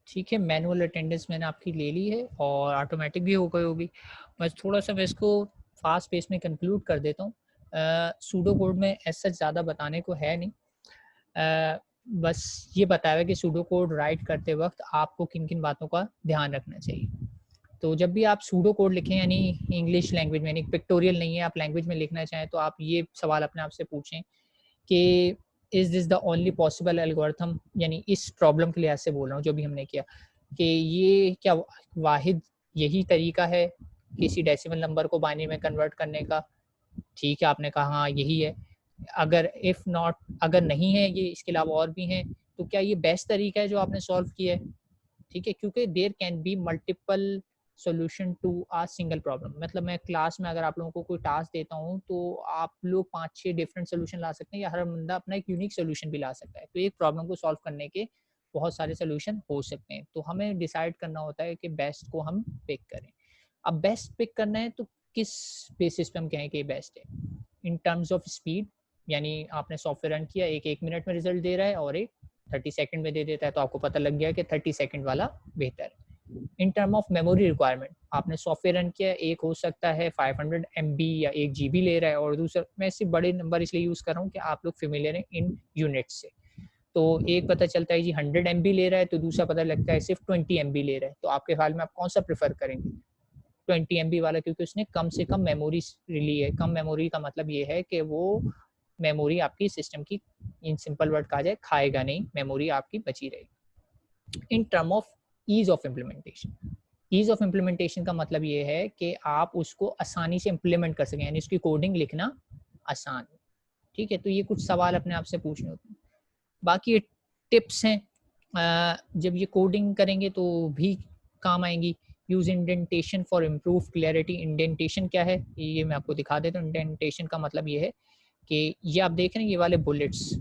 ठीक है, मैनुअल अटेंडेंस मैंने आपकी ले ली है और ऑटोमेटिक भी हो गई होगी। बस थोड़ा सा मैं इसको फास्ट पेस में कंक्लूड कर देता हूँ। सूडो कोड में ऐसा ज़्यादा बताने को है नहीं, बस ये बताया है कि सूडो कोड राइट करते वक्त आपको किन किन बातों का ध्यान रखना चाहिए। तो जब भी आप सूडो कोड लिखें, यानी इंग्लिश लैंग्वेज में, यानी पिक्टोरियल नहीं है, आप लैंग्वेज में लिखना चाहें, तो आप ये सवाल अपने आप से पूछें कि is this the only possible algorithm, यानी इस प्रॉब्लम के लिहाज से बोल रहा हूँ जो भी हमने किया, कि ये क्या वाहिद यही तरीका है किसी डेसिमल नंबर को बाइनरी में कन्वर्ट करने का? ठीक है, आपने कहा हाँ यही है। अगर इफ़ नॉट, अगर नहीं है ये, इसके अलावा और भी हैं, तो क्या ये बेस्ट तरीका है जो आपने सॉल्व किया है? ठीक है, क्योंकि there can be multiple solution to a single problem. मतलब मैं क्लास में अगर आप लोगों को कोई टास्क देता हूँ तो आप लोग 5-6 डिफरेंट सॉल्यूशन ला सकते हैं, या हर बंदा अपना एक यूनिक सॉल्यूशन भी ला सकता है। तो एक प्रॉब्लम को सॉल्व करने के बहुत सारे सॉल्यूशन हो सकते हैं, तो हमें डिसाइड करना होता है कि बेस्ट को हम पिक करें। अब बेस्ट पिक करना है तो किस बेसिस पे हम कहें कि बेस्ट है? इन टर्म्स ऑफ स्पीड, यानी आपने सॉफ्टवेयर रन किया, एक मिनट में रिजल्ट दे रहा है और एक 30 सेकंड में दे देता है, तो आपको पता लग गया कि 30 सेकंड वाला बेहतर है। इन टर्म ऑफ मेमोरी रिक्वायरमेंट, आपने सॉफ्टवेयर रन किया, एक हो सकता है 500 MB या 1 GB ले रहा है, और दूसरा, मैं सिर्फ बड़े नंबर इसलिए यूज़ कर रहा हूँ कि आप लोग फेमिलियर हैं इन यूनिट्स से। तो एक पता चलता है जी 100 MB ले रहा है, तो दूसरा पता लगता है सिर्फ 20 MB ले रहा है, तो आपके ख्याल में आप कौन सा प्रेफर करेंगे? 20 MB वाला, क्योंकि उसने कम से कम मेमोरी ली है। कम मेमोरी का मतलब ये है कि वो मेमोरी आपकी सिस्टम की, इन सिंपल वर्ड कहा जाए, खाएगा नहीं, मेमोरी आपकी बची रहेगी। In term of ease of implementation, ease of implementation का मतलब ये है कि आप उसको आसानी से इम्प्लीमेंट कर सकें, यानी उसकी कोडिंग लिखना आसान। ठीक है, तो ये कुछ सवाल अपने आप से पूछने होते हैं। बाकी टिप्स हैं, जब ये कोडिंग करेंगे तो भी काम आएंगी। Use indentation for improve clarity. Indentation क्या है ये मैं आपको दिखा देता हूँ। इंडेंटेशन का मतलब ये है कि ये आप देख रहे हैं, ये वाले बुलेट्स,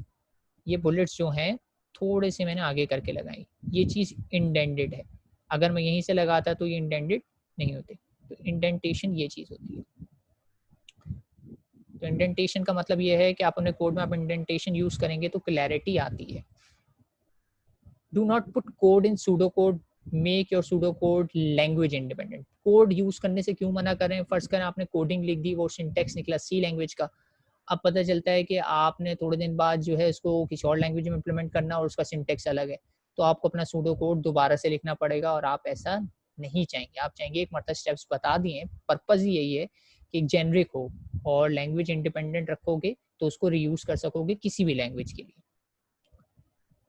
ये बुलेट्स जो हैं थोड़े से मैंने आगे करके लगाई, ये चीज़ इंडेंटेड है। अगर मैं यहीं से लगाता तो ये इंडेंटेड नहीं होते। तो इंडेंटेशन ये चीज़ होती है। तो इंडेंटेशन का मतलब ये है कि आप अपने कोड में आप इंडेंटेशन यूज़ करेंगे तो क्लैरिटी आती है। Do not put code in pseudo code, make your pseudo code language independent. Code use करने से क्यों मना करें? फर्स्ट करें आपने कोडिंग लिख दी, वो सिंटेक्स निकला सी लैंग्वेज का, अब पता चलता है कि आपने थोड़े दिन बाद जो है इसको किसी और लैंग्वेज में इम्प्लीमेंट करना और उसका सिंटेक्स अलग है, तो आपको अपना सूडो कोड दोबारा से लिखना पड़ेगा और आप ऐसा नहीं चाहेंगे। आप चाहेंगे एक मतलब स्टेप्स बता दिए, पर्पज़ ही यही है कि एक जेनरिक हो और लैंग्वेज इंडिपेंडेंट रखोगे तो उसको रीयूज़ कर सकोगे किसी भी लैंग्वेज के लिए।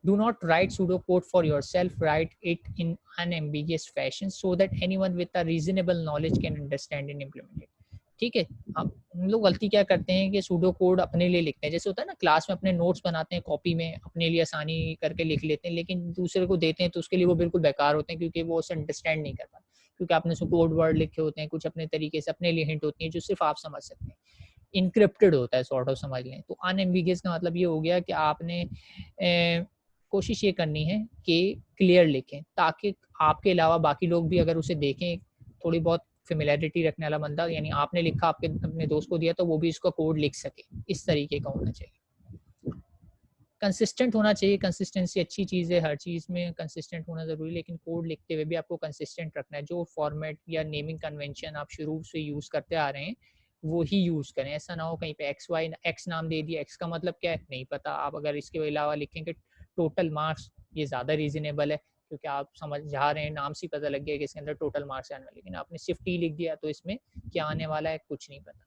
Do not write pseudocode for yourself, write it in unambiguous fashion so that anyone with a reasonable knowledge can understand and implement it. ठीक है, हम लोग गलती क्या करते हैं कि सूडो कोड अपने लिए लिखते हैं, जैसे होता है ना क्लास में अपने नोट्स बनाते हैं कॉपी में अपने लिए आसानी करके लिख लेते हैं, लेकिन दूसरे को देते हैं तो उसके लिए वो बिल्कुल बेकार होते हैं क्योंकि वो उसे अंडरस्टैंड नहीं कर पाते, क्योंकि आपने उसको कोड वर्ड लिखे होते हैं, कुछ अपने तरीके से अपने लिए हिंट होती है जो सिर्फ आप समझ सकते हैं, इनक्रिप्टेड होता है सॉर्ट ऑफ समझ लें। तो अनएम्बिगियस का मतलब ये हो गया कि आपने कोशिश ये करनी है कि क्लियर लिखें ताकि आपके अलावा बाकी लोग भी अगर उसे देखें, थोड़ी बहुत फेमिलियरिटी रखने वाला बंदा, यानी आपने लिखा आपके अपने दोस्त को दिया तो वो भी इसका कोड लिख सके, इस तरीके का होना चाहिए। कंसिस्टेंट होना चाहिए, कंसिस्टेंसी अच्छी चीज़ है, हर चीज़ में कंसिस्टेंट होना ज़रूरी है, लेकिन कोड लिखते हुए भी आपको कंसिस्टेंट रखना है। जो फॉर्मेट या नेमिंग कन्वेंशन आप शुरू से यूज़ करते आ रहे हैं वो ही यूज़ करें, ऐसा ना हो कहीं पे एक्स नाम दे दिया, एक्स का मतलब क्या है नहीं पता, आप अगर इसके अलावा लिखेंगे टोटल मार्क्स, ये ज़्यादा रीजनेबल है क्योंकि आप समझ जा रहे हैं, नाम से पता लग गया कि इसके अंदर टोटल मार्क्स आने वाले, लेकिन आपने सिर्फ टी लिख दिया तो इसमें क्या आने वाला है कुछ नहीं पता।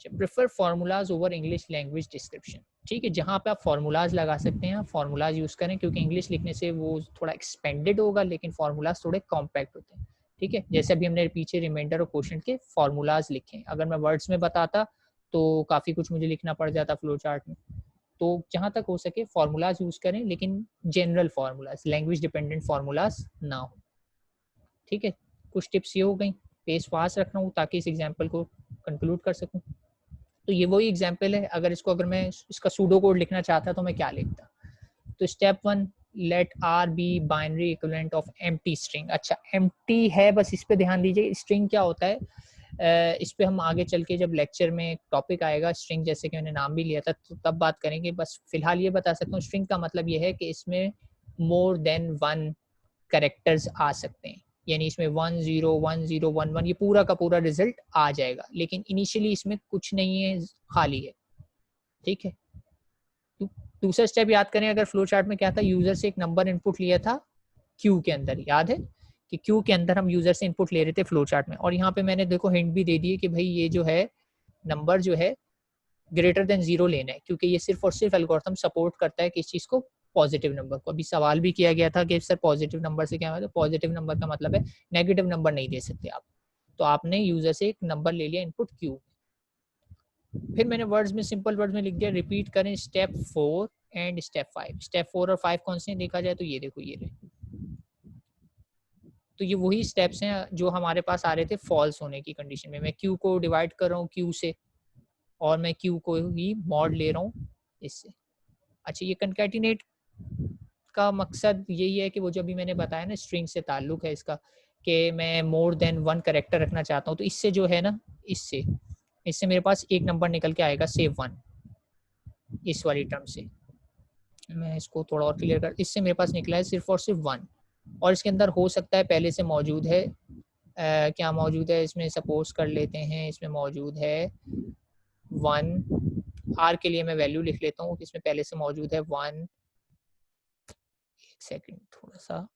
Prefer formulas over English language description, ठीक है, जहाँ पे आप फार्मूलाज लगा सकते हैं फार्मूलाज यूज़ करें, क्योंकि इंग्लिश लिखने से वो थोड़ा एक्सपेंडेड होगा लेकिन फार्मूलाज थोड़े कॉम्पैक्ट होते हैं, ठीक है। जैसे अभी हमने पीछे रिमाइंडर और क्वेश्चन के फार्मूलाज लिखे, अगर मैं वर्ड्स में बताता तो काफ़ी कुछ मुझे लिखना पड़ जाता फ्लो चार्ट में। तो जहाँ तक हो सके फार्मूलाज यूज़ करें, लेकिन general formulas, language dependent formulas ना हो, ठीक है। कुछ टिप्स ये हो गई, पेस फास्ट रखना हूँ ताकि इस एग्जाम्पल को कंक्लूड कर सकूँ। तो ये वही एग्जाम्पल है, अगर मैं इसका सूडो कोड लिखना चाहता तो मैं क्या लिखता। तो step 1, let R be binary equivalent of empty string. अच्छा, एम्प्टी है, बस इस पे ध्यान दीजिए, स्ट्रिंग क्या होता है इस पे हम आगे चल के जब लेक्चर में टॉपिक आएगा स्ट्रिंग, जैसे कि मैंने नाम भी लिया था तो तब बात करेंगे। बस फिलहाल ये बता सकता हूँ स्ट्रिंग का मतलब ये है कि इसमें मोर देन 1 कैरेक्टर्स आ सकते हैं, यानी इसमें 1 0 1 0 1 1 ये पूरा का पूरा रिजल्ट आ जाएगा, लेकिन इनिशियली इसमें कुछ नहीं है, खाली है, ठीक है। दूसरा स्टेप याद करें, अगर फ्लो चार्ट में क्या था, यूजर से एक नंबर इनपुट लिया था क्यू के अंदर, याद है कि क्यू के अंदर हम यूजर से इनपुट ले रहे थे फ्लो चार्ट में, और यहाँ पे मैंने देखो हिंट भी दे दिए कि भाई ये जो है नंबर जो है ग्रेटर देन 0 लेना है, क्योंकि ये सिर्फ और सिर्फ एल्गोरिथम सपोर्ट करता है कि इस चीज को, पॉजिटिव नंबर को। अभी सवाल भी किया गया था कि सर पॉजिटिव नंबर से क्या मतलब, पॉजिटिव नंबर का मतलब है नेगेटिव नंबर नहीं दे सकते आप, तो आपने यूजर से एक नंबर ले लिया इनपुट क्यू। फिर मैंने वर्ड्स में, सिंपल वर्ड्स में लिख दिया, रिपीट करें स्टेप 4 एंड स्टेप 5। स्टेप 4 और 5 कौन से देखा जाए तो ये देखो, ये रहे, तो ये वही स्टेप्स हैं जो हमारे पास आ रहे थे फॉल्स होने की कंडीशन में। मैं क्यू को डिवाइड कर रहा हूँ क्यू से और मैं क्यू को ही मॉड ले रहा हूँ इससे। अच्छा, ये कंकैटिनेट का मकसद यही है कि वो जो अभी मैंने बताया ना स्ट्रिंग से ताल्लुक है इसका, कि मैं मोर देन 1 कैरेक्टर रखना चाहता हूँ, तो इससे जो है ना, इससे मेरे पास एक नंबर निकल के आएगा सेव 1, इस वाली टर्म से। मैं इसको थोड़ा और क्लियर कर, इससे मेरे पास निकला है सिर्फ और सिर्फ 1, और इसके अंदर हो सकता है पहले से मौजूद है, क्या मौजूद है इसमें, सपोज कर लेते हैं इसमें मौजूद है 1, आर के लिए मैं वैल्यू लिख लेता हूँ, इसमें पहले से मौजूद है 1, एक सेकंड थोड़ा सा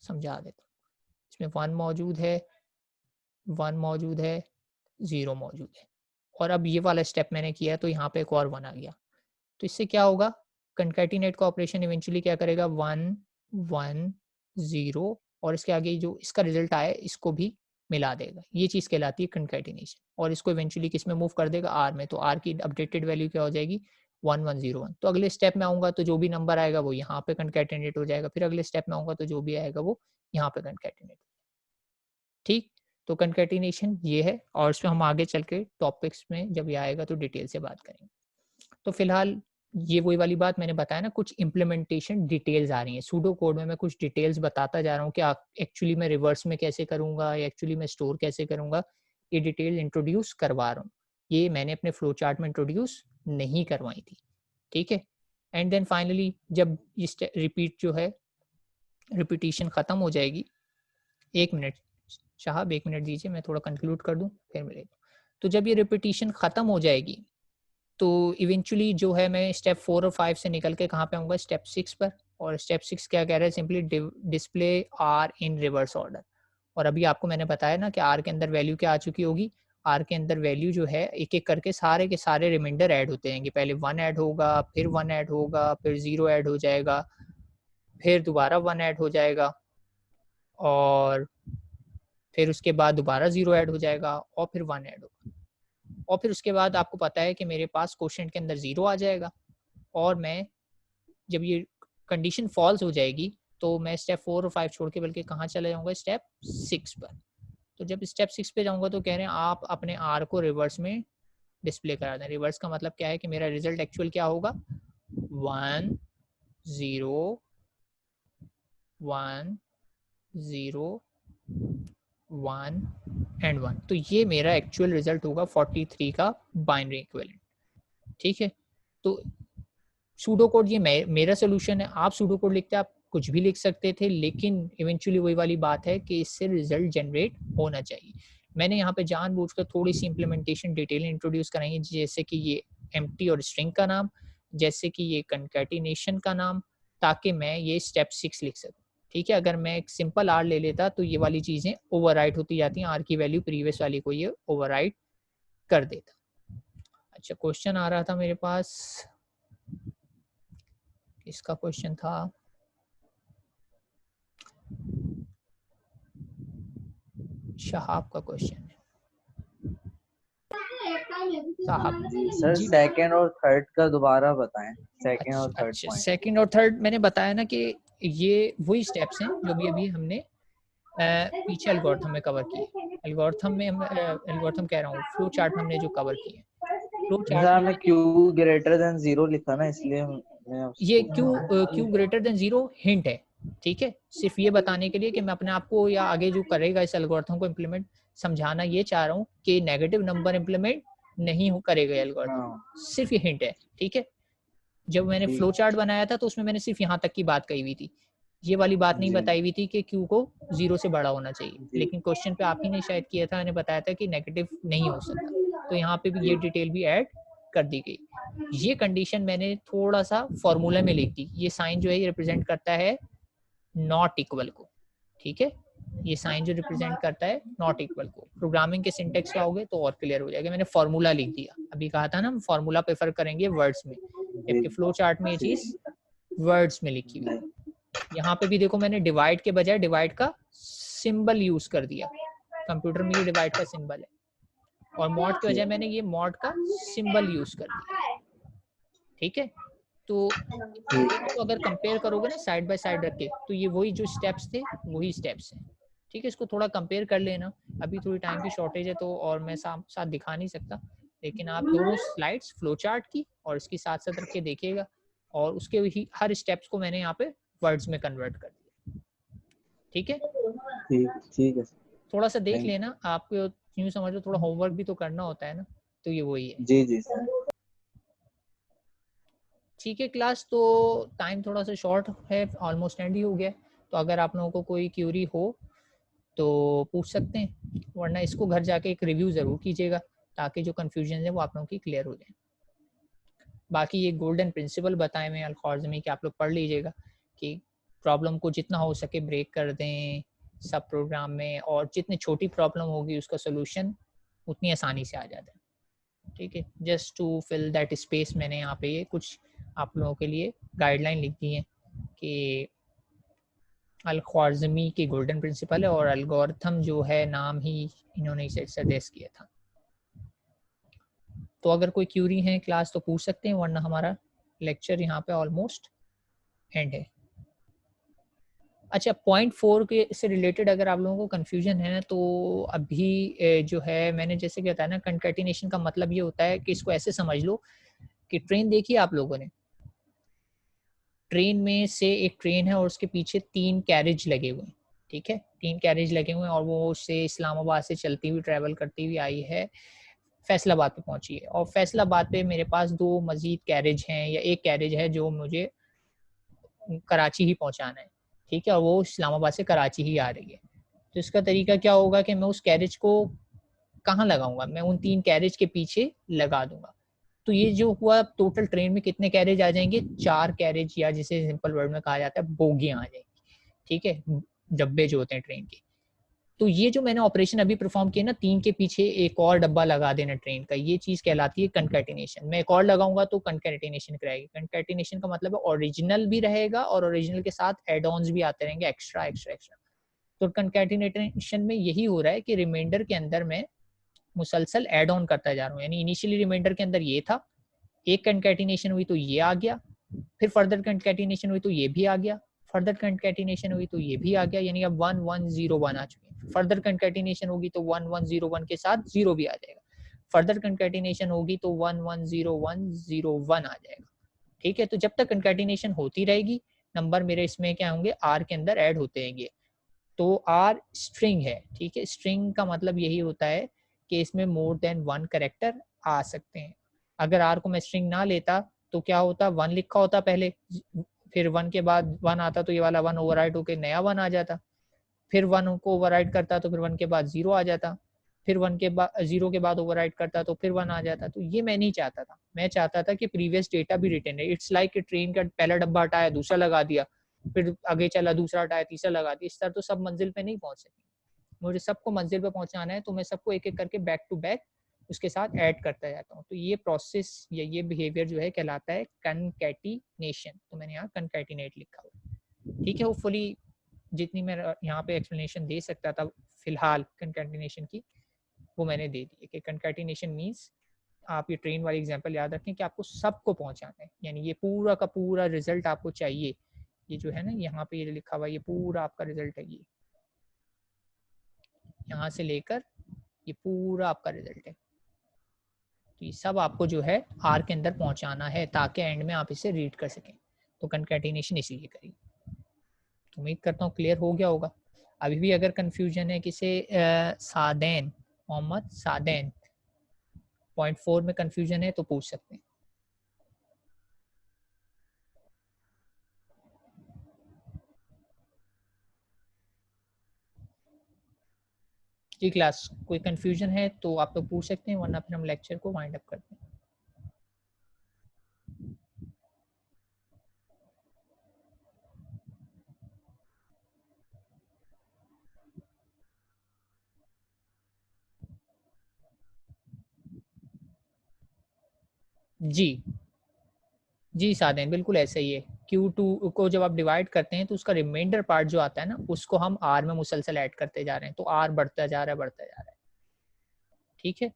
समझा देता हूँ, इसमें 1 मौजूद है, 1 मौजूद है, 0 मौजूद है, और अब ये वाला स्टेप मैंने किया तो यहाँ पे एक और 1 आ गया, तो इससे क्या होगा, कंकैटिनेट का ऑपरेशन इवेंचुअली क्या करेगा, 1 1 0, और इसके आगे जो इसका रिजल्ट आया इसको भी मिला देगा, ये चीज़ कहलाती है कंकैटिनेशन, और इसको इवेंचुअली किस में मूव कर देगा, आर में, तो आर की अपडेटेड वैल्यू क्या हो जाएगी 1 1 0 1। तो अगले स्टेप में आऊँगा तो जो भी नंबर आएगा वो यहाँ पे कंकैटिनेट हो जाएगा, फिर अगले स्टेप में आऊँगा तो जो भी आएगा वो यहाँ पे कंकैटिनेट, ठीक। तो कंकैटिनेशन ये है, और इसमें हम आगे चल के टॉपिक्स में जब ये आएगा तो डिटेल से बात करेंगे। तो फिलहाल ये वही वाली बात मैंने बताया ना, कुछ इम्प्लीमेंटेशन डिटेल्स आ रही हैं सूडो कोड में, मैं कुछ डिटेल्स बताता जा रहा हूँ कि एक्चुअली मैं रिवर्स में कैसे करूँगा या एक्चुअली मैं स्टोर कैसे करूँगा, ये डिटेल इंट्रोड्यूस करवा रहा हूँ, ये मैंने अपने फ्लो चार्ट में इंट्रोड्यूस नहीं करवाई थी, ठीक है। एंड देन फाइनली जब ये रिपीट जो है, रिपीटिशन ख़त्म हो जाएगी, 1 मिनट साहब 1 मिनट दीजिए, मैं थोड़ा कंक्लूड कर दूँ फिर मिलेगा। तो जब ये रिपीटिशन ख़त्म हो जाएगी तो इवेंचुअली जो है मैं स्टेप 4 और 5 से निकल के कहाँ पे आऊँगा, स्टेप 6 पर, और स्टेप 6 क्या कह रहा है, simply display R in reverse order. और अभी आपको मैंने बताया ना कि आर के अंदर वैल्यू क्या आ चुकी होगी, आर के अंदर वैल्यू जो है एक एक करके सारे के सारे रिमाइंडर ऐड होते रहेंगे। पहले 1 ऐड होगा, फिर 1 ऐड होगा, फिर 0 ऐड हो जाएगा, फिर दोबारा 1 ऐड हो जाएगा, और फिर उसके बाद दोबारा 0 ऐड हो जाएगा, और फिर 1 ऐड होगा। और फिर उसके बाद आपको पता है कि मेरे पास क्वोशंट के अंदर 0 आ जाएगा, और मैं जब ये कंडीशन फॉल्स हो जाएगी तो मैं स्टेप 4 और 5 छोड़ के बल्कि कहाँ चला जाऊँगा, स्टेप 6 पर। तो जब स्टेप 6 पे जाऊँगा तो कह रहे हैं आप अपने आर को रिवर्स में डिस्प्ले करा दें। रिवर्स का मतलब क्या है कि मेरा रिजल्ट एक्चुअल क्या होगा, 1 0 1 0 1 एंड 1। तो ये मेरा एक्चुअल रिजल्ट होगा 43 का बाइनरी इक्विवेलेंट। ठीक है, तो सूडो कोड ये मेरा सोल्यूशन है। आप सूडो कोड लिखते आप कुछ भी लिख सकते थे, लेकिन इवेंचुअली वही वाली बात है कि इससे रिजल्ट जनरेट होना चाहिए। मैंने यहाँ पे जानबूझकर थोड़ी सी इम्प्लीमेंटेशन डिटेल इंट्रोड्यूस कराई है, जैसे कि ये एम्प्टी और स्ट्रिंग का नाम, जैसे कि ये कंकैटिनेशन का नाम, ताकि मैं ये स्टेप 6 लिख सकूँ। ठीक है, अगर मैं एक सिंपल आर ले लेता तो ये वाली चीज़ें ओवरराइट होती जाती हैं, आर की वैल्यू प्रीवियस वाली को ये ओवरराइट कर देता। अच्छा, क्वेश्चन आ रहा था मेरे पास, इसका क्वेश्चन था शहाब का क्वेश्चन है। साहब जी सर, सेकंड और थर्ड का दोबारा बताएं। सेकंड और थर्ड अच्छा, पॉइंट। सेकंड और थर्ड मैंने बताया ना कि ये वही स्टेप्स हैं जो भी अभी हमने पीछे एल्गोरिथम में कवर किए। एल्गोरिथम में हम एल्गोरिथम कह रहा हूँ, फ्लो चार्ट में हमने जो कवर किए। फ्लो सर चार्ट में आपने क्यू ग्रेटर देन 0 लिखा ना, इसलिए मैं आपसे ये पूछ रहा हूँ। क्यू ग्रेटर देन 0 हिंट है। ठीक है, सिर्फ ये बताने के लिए कि मैं अपने आप को या आगे जो करेगा इस एल्गोरिथम को इम्प्लीमेंट, समझाना ये चाह रहा हूँ कि नेगेटिव नंबर इम्प्लीमेंट नहीं हो करेगा एल्गोरिथम, हाँ सिर्फ ये हिंट है। ठीक है, जब मैंने फ्लो ठीक। चार्ट बनाया था तो उसमें मैंने सिर्फ यहाँ तक की बात कही हुई थी, ये वाली बात नहीं जी बताई हुई थी कि क्यू को 0 से बड़ा होना चाहिए। जी लेकिन क्वेश्चन पे आप ही ने शायद किया था, मैंने बताया था कि नेगेटिव नहीं हो सकता, तो यहाँ पे भी ये जी डिटेल भी ऐड कर दी गई। ये कंडीशन मैंने थोड़ा सा फॉर्मूला में लिख दी। ये साइन जो है ये रिप्रेजेंट करता है नॉट इक्वल को। ठीक है, ये साइन जो रिप्रेजेंट करता है नॉट इक्वल को। प्रोग्रामिंग के सिंटेक्स पे आओगे तो और क्लियर हो जाएगा। मैंने फॉर्मूला लिख दिया, अभी कहा था ना हम फॉर्मूला प्रेफर करेंगे वर्ड्स में, जी जबकि फ्लो चार्ट में ये जी चीज वर्ड्स में लिखी हुई। जी। यहाँ पे भी देखो मैंने डिवाइड के बजाय डिवाइड का सिंबल यूज कर दिया। कंप्यूटर में ये डिवाइड का सिंबल है, और मॉड के बजाय मैंने ये मॉड का सिंबल यूज कर दिया। ठीक है, तो इन दोनों को अगर कंपेयर करोगे ना साइड बाय साइड रख के, तो ये वही जो स्टेप्स थे वही स्टेप्स हैं। ठीक है, इसको थोड़ा कंपेयर कर लेना। अभी थोड़ी टाइम की शॉर्टेज है तो और मैं साथ दिखा नहीं सकता, लेकिन आप दोनों स्लाइड्स फ्लो चार्ट की और इसकी साथ साथ रख के देखिएगा, और उसके ही हर स्टेप्स को मैंने यहाँ पे वर्ड्स में कन्वर्ट कर दिया। ठीक है, ठीक ठीक है सर। थोड़ा सा देख थैंक लेना, आपको यूँ समझ लो थोड़ा होमवर्क भी तो करना होता है ना, तो ये वही है। जी जी सर। ठीक है क्लास, तो टाइम थोड़ा सा शॉर्ट है, ऑलमोस्ट एंड ही हो गया, तो अगर आप लोगों को कोई क्यूरी हो तो पूछ सकते हैं, वरना इसको घर जाके एक रिव्यू ज़रूर कीजिएगा ताकि जो कन्फ्यूजन है वो आप लोगों की क्लियर हो जाए। बाकी ये गोल्डन प्रिंसिपल बताए हुए अल-ख्वारिज़मी के, आप लोग पढ़ लीजिएगा कि प्रॉब्लम को जितना हो सके ब्रेक कर दें सब प्रोग्राम में, और जितनी छोटी प्रॉब्लम होगी उसका सोल्यूशन उतनी आसानी से आ जाता है। ठीक है, just to fill that space मैंने यहाँ पे ये कुछ आप लोगों के लिए गाइडलाइन लिख दी है कि अल-ख्वारिज़मी की गोल्डन प्रिंसिपल है, और एल्गोरिथम जो है नाम ही इन्होंने इसे सजेस्ट किया था। तो अगर कोई क्यूरी है क्लास तो पूछ सकते हैं, वरना हमारा लेक्चर यहाँ पे ऑलमोस्ट एंड है। अच्छा, पॉइंट 4 के से रिलेटेड अगर आप लोगों को कन्फ्यूजन है तो अभी जो है मैंने जैसे कि बताया ना, कंकैटिनेशन का मतलब ये होता है कि इसको ऐसे समझ लो कि ट्रेन देखी आप लोगों ने, ट्रेन में से एक ट्रेन है और उसके पीछे 3 कैरेज लगे हुए हैं। ठीक है, 3 कैरेज लगे हुए हैं और वो उससे इस्लामाबाद से चलती हुई ट्रैवल करती हुई आई है, फैसलाबाद पे पहुंची है, और फैसलाबाद पे मेरे पास 2 मजीद कैरेज हैं या एक कैरेज है जो मुझे कराची ही पहुंचाना है। ठीक है, और वो इस्लामाबाद से कराची ही आ रही है। तो इसका तरीका क्या होगा कि मैं उस कैरेज को कहाँ लगाऊंगा, मैं उन 3 कैरेज के पीछे लगा दूंगा। तो ये जो हुआ टोटल ट्रेन में कितने कैरेज आ जाएंगे, 4 कैरेज, या जिसे सिंपल वर्ड में कहा जाता है बोगियां आ जाएंगी, ठीक है, डब्बे जो होते हैं ट्रेन के। तो ये जो मैंने ऑपरेशन अभी परफॉर्म किया ना, 3 के पीछे एक और डब्बा लगा देना ट्रेन का, ये चीज कहलाती है कंकैटिनेशन। मैं एक और लगाऊंगा तो कंकैटिनेशन कराएगी। कंकैटिनेशन का मतलब है ओरिजिनल भी रहेगा और ओरिजिनल के साथ एड ऑन्स भी आते रहेंगे, एक्स्ट्रा एक्स्ट्रा एक्स्ट्रा। तो कंकैटिनेशन में यही हो रहा है कि रिमाइंडर के अंदर मैं मुसलसल एड ऑन करता जा रहा हूँ। यानी इनिशियली रिमाइंडर के अंदर ये था, एक कंकैटिनेशन हुई तो ये आ गया, फिर फर्दर कंकैटिनेशन हुई तो ये भी आ गया, फर्दर कंकैटिनेशन हुई तो ये भी आ गया, यानी अब 1 1 0 1 आ चुके हैं। फर्दर कंकैटिनेशन होगी तो 1 1 0 1 के साथ 0 भी आ जाएगा, फर्दर कंकैटिनेशन होगी तो 1 1 0 1 0 1 आ जाएगा, ठीक है। तो जब तक कंकैटिनेशन होती रहेगी, नंबर मेरे इसमें क्या होंगे, आर के अंदर ऐड होते रहेंगे। तो आर स्ट्रिंग है, ठीक है। स्ट्रिंग का मतलब यही होता है कि इसमें मोर देन 1 कैरेक्टर आ सकते हैं। अगर आर को मैं स्ट्रिंग ना लेता तो क्या होता, 1 लिखा होता पहले, फिर 1 के बाद 1 आता तो ये वाला 1 ओवरराइट होकर नया 1 आ जाता, फिर 1 को ओवरराइट करता तो फिर 1 के बाद 0 आ जाता, फिर 1 के बाद 0 के बाद ओवरराइट करता तो फिर 1 आ जाता। तो ये मैं नहीं चाहता था, मैं चाहता था कि प्रीवियस डेटा भी रिटर्न है। इट्स लाइक ट्रेन का पहला डब्बा हटाया, दूसरा लगा दिया, फिर आगे चला, दूसरा हटाया, तीसरा लगा दिया। इस तरह तो सब मंजिल पे नहीं पहुंच सके, मुझे सबको मंजिल पे पहुंचाना है, तो मैं सबको एक एक करके बैक टू बैक उसके साथ ऐड करता जाता हूँ। तो ये प्रोसेस या ये बिहेवियर जो है कहलाता है कनकैटिनेशन। तो मैंने यहाँ कनकैटिनेट लिखा हुआ, ठीक है। होपफुली जितनी मैं यहाँ पे एक्सप्लेनेशन दे सकता था फिलहाल कंकैटिनेशन की, वो मैंने दे दी है। कि कंकैटिनेशन मीन्स, आप ये ट्रेन वाली एग्जांपल याद रखें कि आपको सबको पहुंचाना है, यानी ये पूरा का पूरा रिजल्ट आपको चाहिए। ये जो है ना यहाँ पे ये लिखा हुआ, ये पूरा आपका रिजल्ट है, ये यहाँ से लेकर ये पूरा आपका रिजल्ट है। तो ये सब आपको जो है आर के अंदर पहुंचाना है ताकि एंड में आप इसे रीड कर सकें। तो कंकैटिनेशन इसीलिए करिए। तो उम्मीद करता हूँ क्लियर हो गया होगा। अभी भी अगर कंफ्यूजन है किसे, सादैन, मोहम्मद सादैन 0.4 में कंफ्यूजन है तो पूछ सकते हैं। जी क्लास, कोई कंफ्यूजन है तो आप लोग पूछ सकते हैं, वरना फिर हम लेक्चर को वाइंड अप करते हैं। जी जी सादेन, बिल्कुल ऐसा ही है। Q2 को जब आप डिवाइड करते हैं तो उसका रिमाइंडर पार्ट जो आता है ना, उसको हम R में मुसलसल ऐड करते जा रहे हैं, तो R बढ़ता जा रहा है, बढ़ता जा रहा है, ठीक है।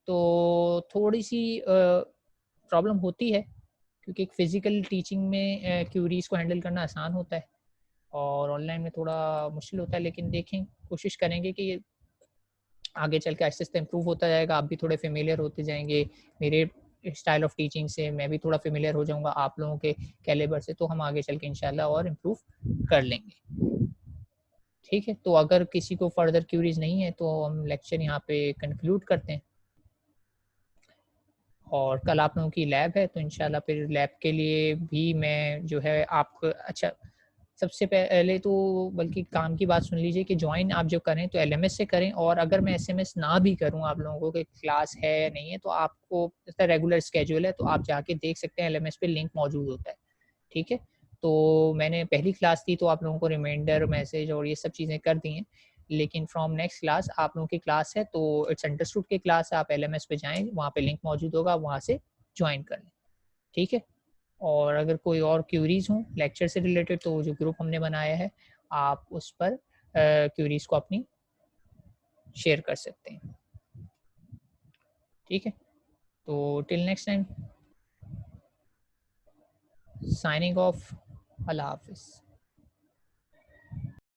तो थोड़ी सी प्रॉब्लम होती है, क्योंकि एक फिजिकल टीचिंग में क्यूरीज को हैंडल करना आसान होता है और ऑनलाइन में थोड़ा मुश्किल होता है। लेकिन देखें, कोशिश करेंगे कि ये आगे चल के आहिस्ते आहिस्ते इम्प्रूव होता जाएगा। आप भी थोड़े फेमिलियर होते जाएंगे मेरे स्टाइल ऑफ टीचिंग से, मैं भी थोड़ा फेमिलियर हो जाऊंगा आप लोगों के कैलिबर से, तो हम आगे चल के इंशाल्लाह और इम्प्रूव कर लेंगे, ठीक है। तो अगर किसी को फर्दर क्यूरीज नहीं है तो हम लेक्चर यहाँ पे कंक्लूड करते हैं। और कल आप लोगों की लैब है, तो इंशाल्लाह फिर लैब के लिए भी मैं जो है आप, अच्छा सबसे पहले तो बल्कि काम की बात सुन लीजिए कि ज्वाइन आप जो करें तो एलएमएस से करें, और अगर मैं एसएमएस ना भी करूं आप लोगों को कि क्लास है या नहीं है, तो आपको इसका रेगुलर स्केड्यूल है तो आप जाके देख सकते हैं, एलएमएस पे लिंक मौजूद होता है, ठीक है। तो मैंने पहली क्लास थी तो आप लोगों को रिमाइंडर मैसेज और ये सब चीज़ें कर दी हैं, लेकिन फ्रॉम नेक्स्ट क्लास आप लोगों की क्लास है तो इट्स अंडरस्टूड की क्लास है, आप एलएमएस पे जाएँ, वहाँ पे लिंक मौजूद होगा, वहाँ से ज्वाइन कर लें, ठीक है। और अगर कोई और क्यूरीज हों लेक्चर से रिलेटेड तो जो ग्रुप हमने बनाया है आप उस पर क्यूरीज को अपनी शेयर कर सकते हैं, ठीक है। तो till next time, signing off, अल्लाह हाफिज़।